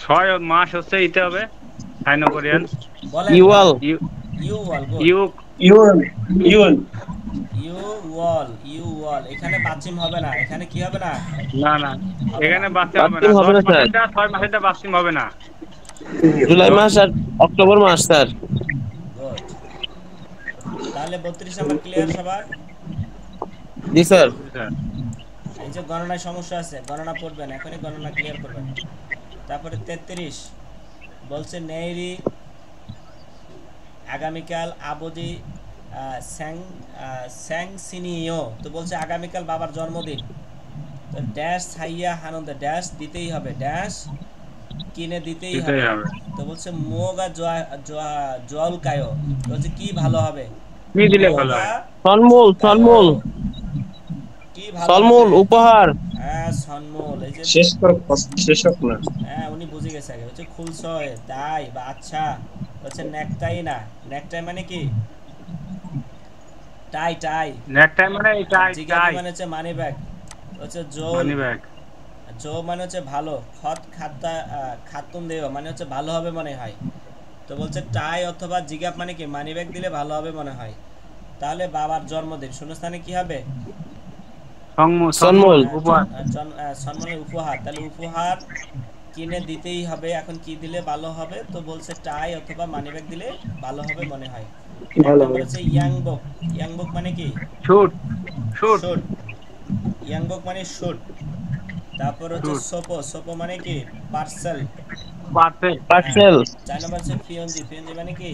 Speaker 2: 6 মাস হচ্ছে ইতে হবে সাইনো কোরিয়ান
Speaker 1: বলেন
Speaker 5: ইউয়াল,
Speaker 1: বলেন।
Speaker 2: ইউ
Speaker 1: ইউ ওয়াল, গুড।
Speaker 2: ইউক
Speaker 3: ইউন ইউন
Speaker 1: ইউ ওয়াল, ইউ ওয়াল। এখানে বাচিম হবে না, এখানে কি হবে না?
Speaker 2: না না,
Speaker 1: হবে
Speaker 2: এখানে
Speaker 1: না।
Speaker 2: বাচ্চা হবে না।
Speaker 5: বাথরুম হবে
Speaker 2: 10
Speaker 5: না স্যার।
Speaker 2: মাসেরটা 6 মাসেরটা বাচ্চিম হবে না।
Speaker 5: জুলাই মাস আর অক্টোবর মাস স্যার।
Speaker 1: গুড। তাহলে 32 নাম্বার ক্লিয়ার সবার?
Speaker 5: জি স্যার।
Speaker 2: স্যার
Speaker 1: এই যে গণনায় সমস্যা আছে, গণনা পড়বেন, এখনই গণনা ক্লিয়ার করবেন। তারপরে 33 বলছে নেইরি আগামীকাল আবদি স্যাং স্যাংসিনিও। তো বলছে আগামীকাল বাবার জন্মদিন। তো ড্যাশ ছাইয়া আনন্দ, ড্যাশ দিতেই হবে, ড্যাশ কিনে দিতেই
Speaker 2: এটাই
Speaker 1: হবে।
Speaker 2: হবে।
Speaker 1: তো বলছে মোগা জল কায়ো। তো বলছে কি ভালো হবে?
Speaker 2: কি দিলে ভালো
Speaker 1: মোগা
Speaker 2: হয়?
Speaker 5: সনমূল,
Speaker 1: কায়ো।
Speaker 5: সনমূল,
Speaker 1: কি ভালো
Speaker 5: সলমূল
Speaker 1: হবে?
Speaker 5: উপহার।
Speaker 1: হ্যাঁ, সন্মূল। এই যে
Speaker 3: শেষ কর, শেষ হোক না।
Speaker 1: হ্যাঁ, উনি বুঝে গেছে আগে। হচ্ছে খুলসয় তাই বা আচ্ছা। হচ্ছে নেকটাই না, নেকটাই মানে কি? টাই টাই।
Speaker 2: নেকটাই মানে এই
Speaker 1: আর
Speaker 2: টাই
Speaker 1: জিগাবি
Speaker 2: টাই
Speaker 1: মানে হচ্ছে মানি ব্যাগ। হচ্ছে জোল,
Speaker 2: মানি ব্যাগ।
Speaker 1: জো মানে হচ্ছে ভালো। খত খাতা খাতুন দেও মানে হচ্ছে ভালো হবে মনে হয়। তো বলছে টাই অথবা জিগাব মানে কি? মানি ব্যাগ দিলে ভালো হবে মনে হয়। তাহলে বাবার জন্মদিন শূন্যস্থানে কি হবে?
Speaker 2: সন্মূল
Speaker 5: সনমূল,
Speaker 2: উপহার।
Speaker 1: সম্মানের উপহার। তাহলে উপহার কিনে দিতেই হবে। এখন কি দিলে ভালো হবে? তো বলছে টাই অথবা মানি ব্যাগ দিলে ভালো হবে মনে হয়। এক
Speaker 3: ভালো
Speaker 1: নম্বর
Speaker 3: হবে।
Speaker 1: হচ্ছে ইয়াংবক। ইয়াংবক মানে কি?
Speaker 2: Shoot shoot
Speaker 1: shoot. ইয়াংবক মানে শুট। তারপর হচ্ছে
Speaker 2: শুট
Speaker 1: সোপো। সোপো মানে কি? পার্সেল।
Speaker 2: পাতে
Speaker 1: হ্যাঁ।
Speaker 5: পার্সেল,
Speaker 1: 4 নম্বর হচ্ছে ফিয়ঞ্জি। ফিয়ঞ্জি মানে কি?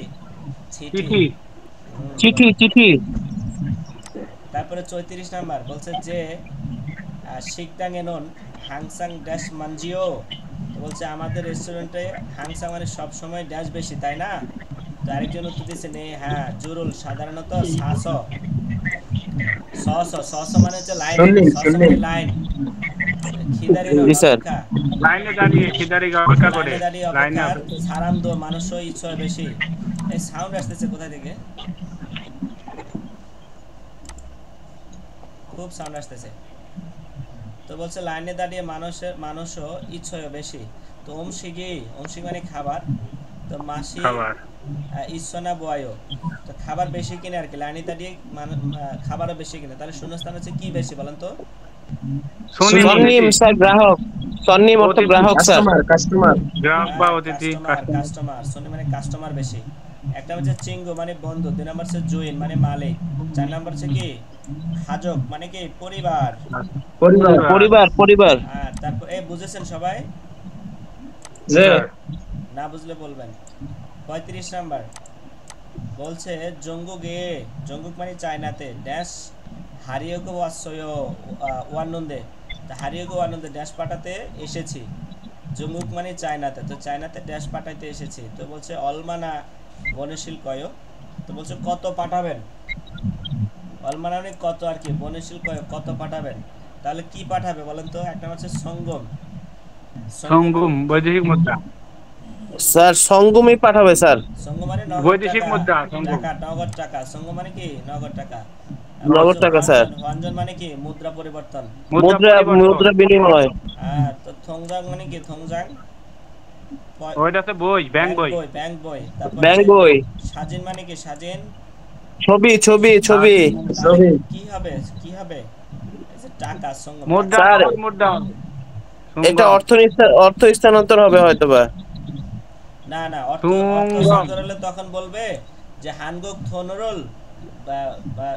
Speaker 1: চিঠি।
Speaker 2: চিঠি
Speaker 5: চিঠি,
Speaker 1: good।
Speaker 5: চিঠি।
Speaker 1: তারপরে 34 নাম্বার বলছে যে শিকদাং এনন হাংসাং ড্যাশ মানজিও। তো বলছে আমাদের রেস্টুরেন্টে হাংসাং মানে সবসময় ড্যাশ বেশি, তাই না? তো আরেকজন উত্তর দিচ্ছে নে, হ্যাঁ জরুল সাধারণত সাস সস। সস মানে হচ্ছে লাইন দিবে,
Speaker 3: শুনলেন
Speaker 1: সস
Speaker 3: শুনলেন।
Speaker 1: মানে লাইন। খিদারি নন
Speaker 5: জি স্যার।
Speaker 1: অপেক্ষা।
Speaker 2: লাইনে দাঁড়িয়ে খিদারি অপেক্ষা করে
Speaker 1: লাইনে দাঁড়িয়ে
Speaker 2: লাইনে
Speaker 1: অপেক্ষার সারাম দো মানুষ ইচ্ছা বেশি। এই সাউন্ড আসতেছে কোথায় থেকে? খুব সাউন্ড আসতেছে। তো বলছে লাইনে দাঁড়িয়ে মানুষও ইচ্ছয় বেশি। তো ওমশিগি, ওমশিগ মানে খাবার। তো মাসি
Speaker 2: খাবার
Speaker 1: ইচ্ছনা বয়ও। তো খাবার বেশি কিনে আর কি, লাইনে দাঁড়িয়ে খাবারও বেশি কিনে। তাহলে শূন্যস্থান হচ্ছে কি বেশি বলেন তো?
Speaker 2: সুনিম
Speaker 5: সন্নিম
Speaker 2: অতিথি
Speaker 5: স্যার, গ্রাহক। সন্নিম অর্থ
Speaker 2: অতিথি
Speaker 5: গ্রাহক স্যার।
Speaker 3: Customer customer.
Speaker 2: গ্রাহক বা অতিথি
Speaker 1: কাস্টমার,
Speaker 2: কাস্টমার
Speaker 1: কাস্টমার সোনি মানে কাস্টমার বেশি। একটা হচ্ছে চিঙ্গু মানে বন্ধু। 2 নম্বর হচ্ছে জুইন মানে মালিক। 4 নম্বর হচ্ছে কি? খাজক মানে কি? পরিবার।
Speaker 3: পরিবার।
Speaker 5: পরিবার, পরিবার।
Speaker 1: আর তারপর বুঝেছেন সবাই?
Speaker 3: যে
Speaker 2: স্যার
Speaker 1: না বুঝলে বলবেন। 35 নাম্বার বলছে জঙ্গুগে। জঙ্গুক মানে চায়নাতে ড্যাশ হারিয়েগো ওয়াসয় ওয়ানন্দে। তা হারিয়েগো ওয়ানন্দে ড্যাশ পাঠাতে এসেছি। জঙ্গুক মানে চায়নাতে, তো চায়নাতে ড্যাশ পাঠাইতে এসেছি। তো বলছে অলমানা বনশীল কয়। তো বলছে কত পাঠাবেন? অলমানা মানে কত আর কি, বনশীল কয় কত পাঠাবেন। তাহলে কি পাঠাবে বলেন তো? একটা হচ্ছে সঙ্গম। সঙ্গম
Speaker 2: সঙ্গম বৈদেশিক মুদ্রা
Speaker 5: স্যার সঙ্গমই পাঠাবে স্যার।
Speaker 1: সঙ্গম মানে নগদ
Speaker 2: বৈদেশিক
Speaker 1: টাকা।
Speaker 2: মুদ্রা সঙ্গম
Speaker 1: টাকা নগদ টাকা। সঙ্গম মানে কি? নগদ টাকা।
Speaker 5: নগদ টাকা স্যার।
Speaker 1: হওয়ানজন মানে কি? মুদ্রা পরিবর্তন।
Speaker 2: মুদ্রা
Speaker 5: মুদ্রা,
Speaker 2: পরিবর্তন
Speaker 5: মুদ্রা বিনিময়।
Speaker 1: তো থংজাং মানে কি? থংজাং
Speaker 2: ওইটা তো বই ব্যাংক
Speaker 1: ব্যাংক
Speaker 2: বই
Speaker 1: বই, ব্যাংক বই। তারপর
Speaker 5: ব্যাংক
Speaker 1: হচ্ছে
Speaker 5: বই।
Speaker 1: স্বাধীন মানে কি? স্বাধীন।
Speaker 5: ছবি, ছবি, ছবি।
Speaker 1: তাহলে
Speaker 3: ছবি।
Speaker 1: কি হবে? কি হবে? এই যে টাকা, সঙ্গম টাকা।
Speaker 2: মুদ্রা
Speaker 5: স্যার
Speaker 2: নগদ মুদ্রা
Speaker 5: এটা
Speaker 2: সুঙ্গম
Speaker 5: অর্থ স্থানান্তর হবে হয়তোবা।
Speaker 1: না না, অর্থ অর্থ
Speaker 2: সুঙ্গম
Speaker 1: সঞ্চয় হলে তখন বলবে যে হানগক থনরল বা বা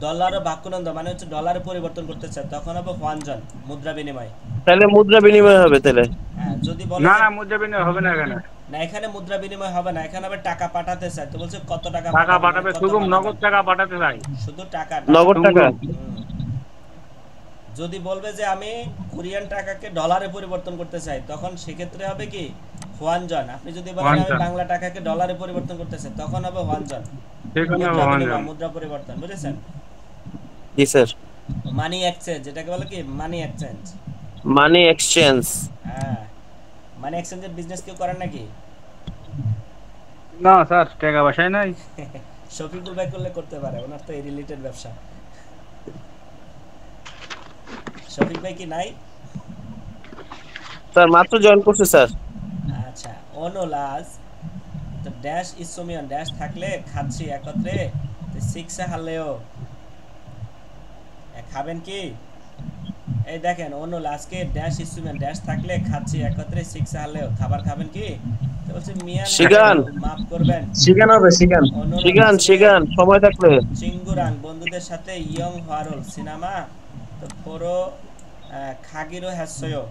Speaker 1: ডলারও বাক্যনন্দ মানে হচ্ছে ডলারে পরিবর্তন করতে চায়, তখন হবে হওয়ানজন মুদ্রা বিনিময়।
Speaker 5: তাহলে মুদ্রা বিনিময় হবে তাহলে।
Speaker 1: হ্যাঁ, যদি বলে
Speaker 2: না
Speaker 1: যে
Speaker 2: না মুদ্রা বিনিময় হবে না এখানে
Speaker 1: না এখানে মুদ্রা বিনিময় হবে না, এখানে আবার টাকা পাঠাতে চায়। তো বলছে কত টাকা
Speaker 2: টাকা
Speaker 1: পাঠাবেন, মানে
Speaker 2: পাঠাবে
Speaker 1: কত
Speaker 2: সুগম
Speaker 1: পাঠাবেন?
Speaker 2: নগদ টাকা পাঠাতে চাই
Speaker 1: শুধু টাকা
Speaker 5: নগদ টাকা।
Speaker 2: সুঙ্গম
Speaker 1: যদি বলবে যে আমি কোরিয়ান টাকাকে ডলারে পরিবর্তন করতে চাই, তখন সেক্ষেত্রে হবে কি হোয়ানজন। আপনি যদি বলেন আমি
Speaker 2: হোয়ানজন।
Speaker 1: বাংলা টাকাকে ডলারে পরিবর্তন করতে চাই, তখন হবে হোয়ানজন।
Speaker 2: সেখানে
Speaker 1: মুদ্রা
Speaker 2: ওয়ান
Speaker 1: বিনিময়, মুদ্রা পরিবর্তন, বুঝেছেন?
Speaker 5: জি স্যার।
Speaker 1: মানি এক্সচেঞ্জ, এটাকে বলে কি মানি এক্সচেঞ্জ।
Speaker 5: Money exchange.
Speaker 1: হ্যাঁ, মানি এক্সচেঞ্জের বিজনেস কেউ করেন নাকি?
Speaker 2: না স্যার, টাকা পয়সায় নাই।
Speaker 1: শফিকুল ভাই করলে করতে পারে, ওনার তো এই রিলেটেড ব্যবসা। শফিক ভাই কি নাই?
Speaker 5: স্যার মাত্র জয়েন করছে স্যার।
Speaker 1: আচ্ছা, অনলাজ তো ড্যাশ ইসোমিয়ন, ড্যাশ থাকলে খাচ্ছি একত্রে, তো সিক্সে হারলেও খাবেন কি? এই দেখেন অনলাজকে ড্যাশ ইসোমিয়ন, ড্যাশ থাকলে খাচ্ছি একত্রে, সিক্সে হারলেও খাবার খাবেন কি? তো বলছে মিয়ান
Speaker 5: শিগান।
Speaker 1: মাফ করবেন,
Speaker 3: সিগান হবে সিগান।
Speaker 5: শিগান শিগান সময় থাকলে।
Speaker 1: চিঙ্গুরাং বন্ধুদের সাথে ইয়ং হারল সিনেমা তো ফোরো খাগিরো হ্যাসয়ো,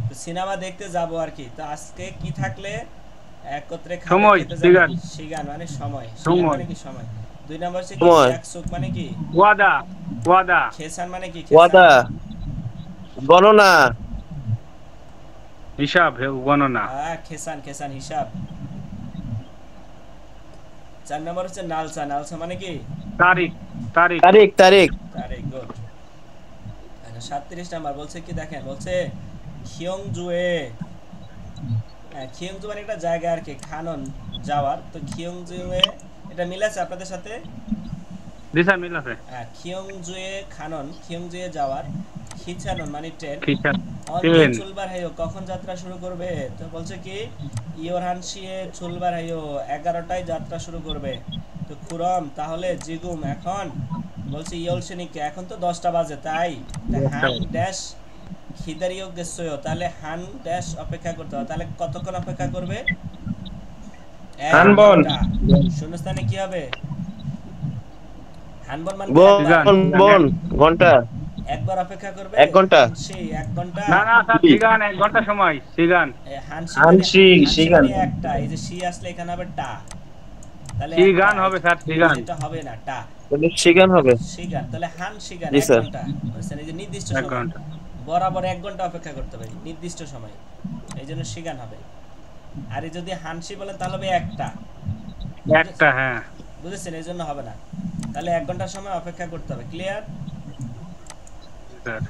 Speaker 1: তো সিনেমা দেখতে যাব আর কি। তো আজকে কি থাকলে একত্রে খাবার
Speaker 2: সময়,
Speaker 1: খেতে
Speaker 2: সিগান।
Speaker 1: যাবেন? সিগান মানে সময়, সিগান
Speaker 2: সময়।
Speaker 1: মানে কি সময়। 2 নম্বর হচ্ছে কি
Speaker 5: সময়।
Speaker 1: একসুক মানে কি
Speaker 2: ওয়াদা, ওয়াদা,
Speaker 1: খেসান মানে কি
Speaker 5: ওয়াদা, গণনা,
Speaker 2: হিসাব, গণনা।
Speaker 1: খেসান, খেসান হিসাব। 4 নম্বর হচ্ছে নালসা, নালসা মানে কি
Speaker 2: তারিখ, তারিখ।
Speaker 5: তারিখ, তারিখ।
Speaker 1: Very good. 37 নাম্বার বলছে কি দেখেন, বলছে খিয়ংজুয়ে, খিয়ংজু মানে একটা জায়গা আর কি, খানন যাওয়ার। তো খিয়ংজুয়ে এটা মিল আছে আপনাদের সাথে?
Speaker 2: জি স্যার, মিল আছে।
Speaker 1: খিয়ংজুয়ে খানন, খিয়ংজুয়ে যাওয়ার। খিচানন মানে ট্রেন।
Speaker 2: হিসাব,
Speaker 1: অনলি
Speaker 2: ট্রেন।
Speaker 1: চুলবার হাইও, কখন যাত্রা শুরু করবে? তো বলছে কি ইয়োরহানশিয়ে চুলবার হাইও, 11টায় যাত্রা শুরু করবে। তো খুরম তাহলে জিগুম এখন, বলছে ইয়লসেনিকে এখন তো 10টা বাজে, তাই হান ড্যাশ খিদারিও গেছয়ো, তাহলে হান ড্যাশ অপেক্ষা করতে হবে। তাহলে কতক্ষণ অপেক্ষা করবে?
Speaker 3: হানবন।
Speaker 1: শূন্যস্থানে কি হবে? হানবন মানে
Speaker 5: বন, ঘন্টা।
Speaker 1: একবার অপেক্ষা করবে।
Speaker 5: 1 ঘন্টা।
Speaker 1: হানশি 1 ঘন্টা।
Speaker 2: না না স্যার, সিগান 1 ঘন্টা সময়, সিগান।
Speaker 1: হানশি
Speaker 3: হানশি, সিগান।
Speaker 1: মানে একটা, এই যে শি আসলে এখানে হবে টা, তাহলে
Speaker 2: সিগান
Speaker 1: একটা,
Speaker 2: হবে স্যার, সিগান।
Speaker 1: এটা হবে না টা,
Speaker 5: তাহলে শিগান হবে।
Speaker 1: সিগান। তাহলে হান সিগান
Speaker 5: জি
Speaker 1: 1
Speaker 5: স্যার।
Speaker 1: ঘন্টা, বুঝছেন? এই যে নির্দিষ্ট
Speaker 2: 1
Speaker 1: সময়,
Speaker 2: ঘন্টা।
Speaker 1: বরাবর 1 ঘন্টা অপেক্ষা করতে হবে নির্দিষ্ট সময়, এই জন্য সিগান হবে। আর এই যদি হানসি বলেন তাহলে হবে একটা,
Speaker 2: একটা, হ্যাঁ
Speaker 1: বুঝেছেন? এই জন্য হবে না, তাহলে 1 ঘন্টা সময় অপেক্ষা করতে হবে। ক্লিয়ার?
Speaker 2: স্যার।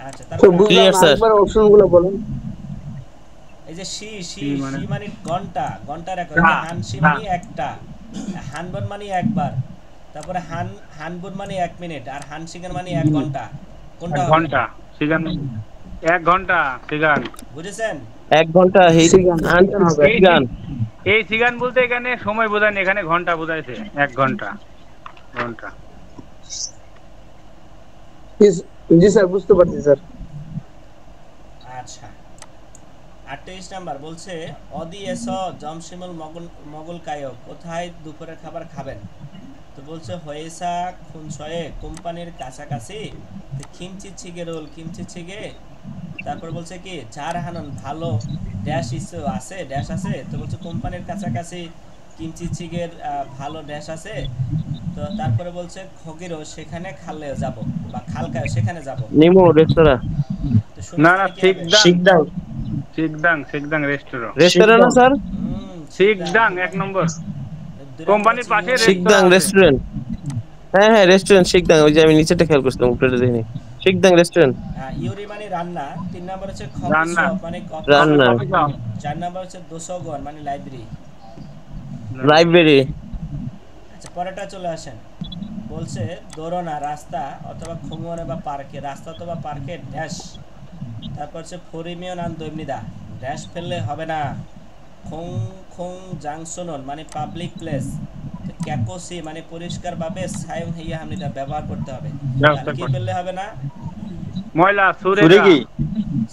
Speaker 1: আচ্ছা, তারপর
Speaker 5: ক্লিয়ার স্যার।
Speaker 4: অপশনগুলো বলেন।
Speaker 1: এই যে শি শি
Speaker 2: শি মানে?
Speaker 1: শি মানে ঘন্টা, ঘন্টার এক।
Speaker 2: হ্যাঁ,
Speaker 1: হানসি
Speaker 2: হ্যাঁ।
Speaker 1: মানে একটা, হানবন মানে একবার, তারপরে হানবুন মানে 1 মিনিট, আর হানসিগান মানে 1 ঘন্টা। কোনটা
Speaker 2: 1
Speaker 1: হবে?
Speaker 2: ঘন্টা সিগান, 1 ঘন্টা সিগান।
Speaker 1: বুঝেছেন?
Speaker 5: 1 ঘন্টা শিগান।
Speaker 2: এই সিগান বলতে এখানে সময় বোঝায় না, এখানে ঘন্টা বোঝাইছে। 1 ঘন্টা, ঘন্টা।
Speaker 4: জি স্যার, বুঝতে পারছি স্যার।
Speaker 1: আচ্ছা, 28 নাম্বার বলছে অদি এস জমশিমুল মোগল কায়ক, কোথায় দুপুরের খাবার খাবেন? তো বলছে হয়েসা খুনসয়ে, কোম্পানির কাছাকাছি। তো কিমচি ছিগে রোল, কিমচি ছিগে। তারপর বলছে কি চার হানন ভালো ড্যাশ ইস্যু আছে, ড্যাশ আছে। তো বলছে কোম্পানির কাছাকাছি কিমচি ছিগের ভালো ড্যাশ আছে। তো তারপরে বলছে খগিরও সেখানে খালেও যাব, বা খালকায় সেখানে যাব।
Speaker 5: নিমো রেস্তোরাঁ।
Speaker 1: তো
Speaker 2: না না,
Speaker 1: শূন্যস্থানে কি হবে?
Speaker 2: সিকদাং,
Speaker 3: সিগদাং।
Speaker 2: সিকদাং, সিকদাং রেস্টুরেন্ট।
Speaker 5: রেস্তোরাঁ না স্যার?
Speaker 2: সিকদাং 1 নম্বর, কোম্পানির পাশে
Speaker 5: শিগদাং
Speaker 2: রেস্টুরেন্ট।
Speaker 5: রেস্টুরেন্ট। হ্যাঁ হ্যাঁ, রেস্টুরেন্ট শিগদাং। ওই যে আমি নিচেটা খেয়াল করছিলাম, উপরেটা দেখিনি। শিগদাং রেস্টুরেন্ট।
Speaker 1: ইউরি মানে রান্না। 3 নাম্বার হচ্ছে
Speaker 2: রান্না।
Speaker 1: খবিস মানে কফি।
Speaker 5: রান্না।
Speaker 1: 4 নাম্বার হচ্ছে দোসগন মানে লাইব্রেরি।
Speaker 5: লাইব্রেরি।
Speaker 1: আচ্ছা, পরেরটা চলে আসেন। বলছে দোরনা রাস্তা অথবা খুমনে বা পার্কে, রাস্তা অথবা পার্কে ড্যাশ। তারপর হচ্ছে ফরিমিয়ন আন দৈমনিদা, ড্যাশ ফেললে হবে না। খং খং জাংশনন মানে পাবলিক প্লেস। ক্যাকোসি মানে পরিষ্কারভাবে সায়ং হইয়া হামনিদা ব্যবহার করতে হবে। আর কি ফেললে হবে না?
Speaker 2: ময়লা, সুরেগি,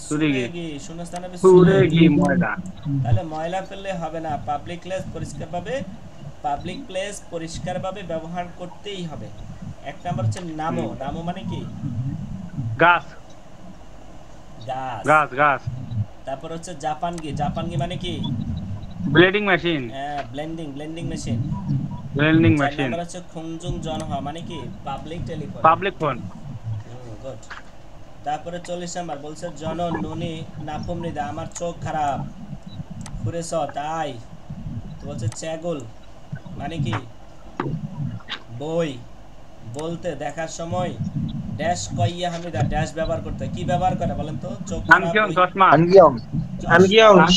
Speaker 5: সুরেগি।
Speaker 1: সুরেগি, শূন্যস্থানে হবে
Speaker 2: সুরেগি ময়লা।
Speaker 1: তাহলে ময়লা ফেললে হবে না, পাবলিক প্লেস পরিষ্কারভাবে, পাবলিক প্লেস পরিষ্কারভাবে ব্যবহার করতেই হবে। 1 নাম্বার হচ্ছে নামো, নামো মানে কি
Speaker 2: গাছ,
Speaker 1: গাছ।
Speaker 2: গাছ, গাছ।
Speaker 1: তারপর হচ্ছে জাপানগি, জাপানগি মানে কি
Speaker 2: bleeding machine,
Speaker 1: blending, blending machine.
Speaker 2: Blending
Speaker 1: 4
Speaker 2: machine.
Speaker 1: Number হচ্ছে খুংজুং জনহা মানে কি public telephone,
Speaker 2: public phone.
Speaker 1: Good. তারপরে 40 নাম্বার বলছে জনন নুনি নাপুমনিদা আমার চোখ খারাপ ফুরেছ তাই তো বলছে চ্যাগুল মানে কি বই বলতে দেখার সময় ড্যাশ কইয়া হামিদা ড্যাশ ব্যবহার করতে কি ব্যবহার করে বলেন তো চোখ খারাপ
Speaker 2: আনকিয়ং
Speaker 1: বই-
Speaker 2: চশমা
Speaker 3: আনগিয়ং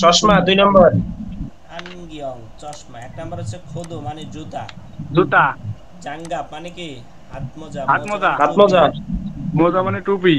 Speaker 3: চশমা 2 নম্বর
Speaker 1: আনগিয়ং চশমা। 1 নাম্বার হচ্ছে খুদু মানে জুতা।
Speaker 2: জুতা
Speaker 1: জাঙ্গা মানে কি হাত মোজা
Speaker 2: হাত মোজা।
Speaker 3: হাত মোজা
Speaker 2: মোজা মানে টুপি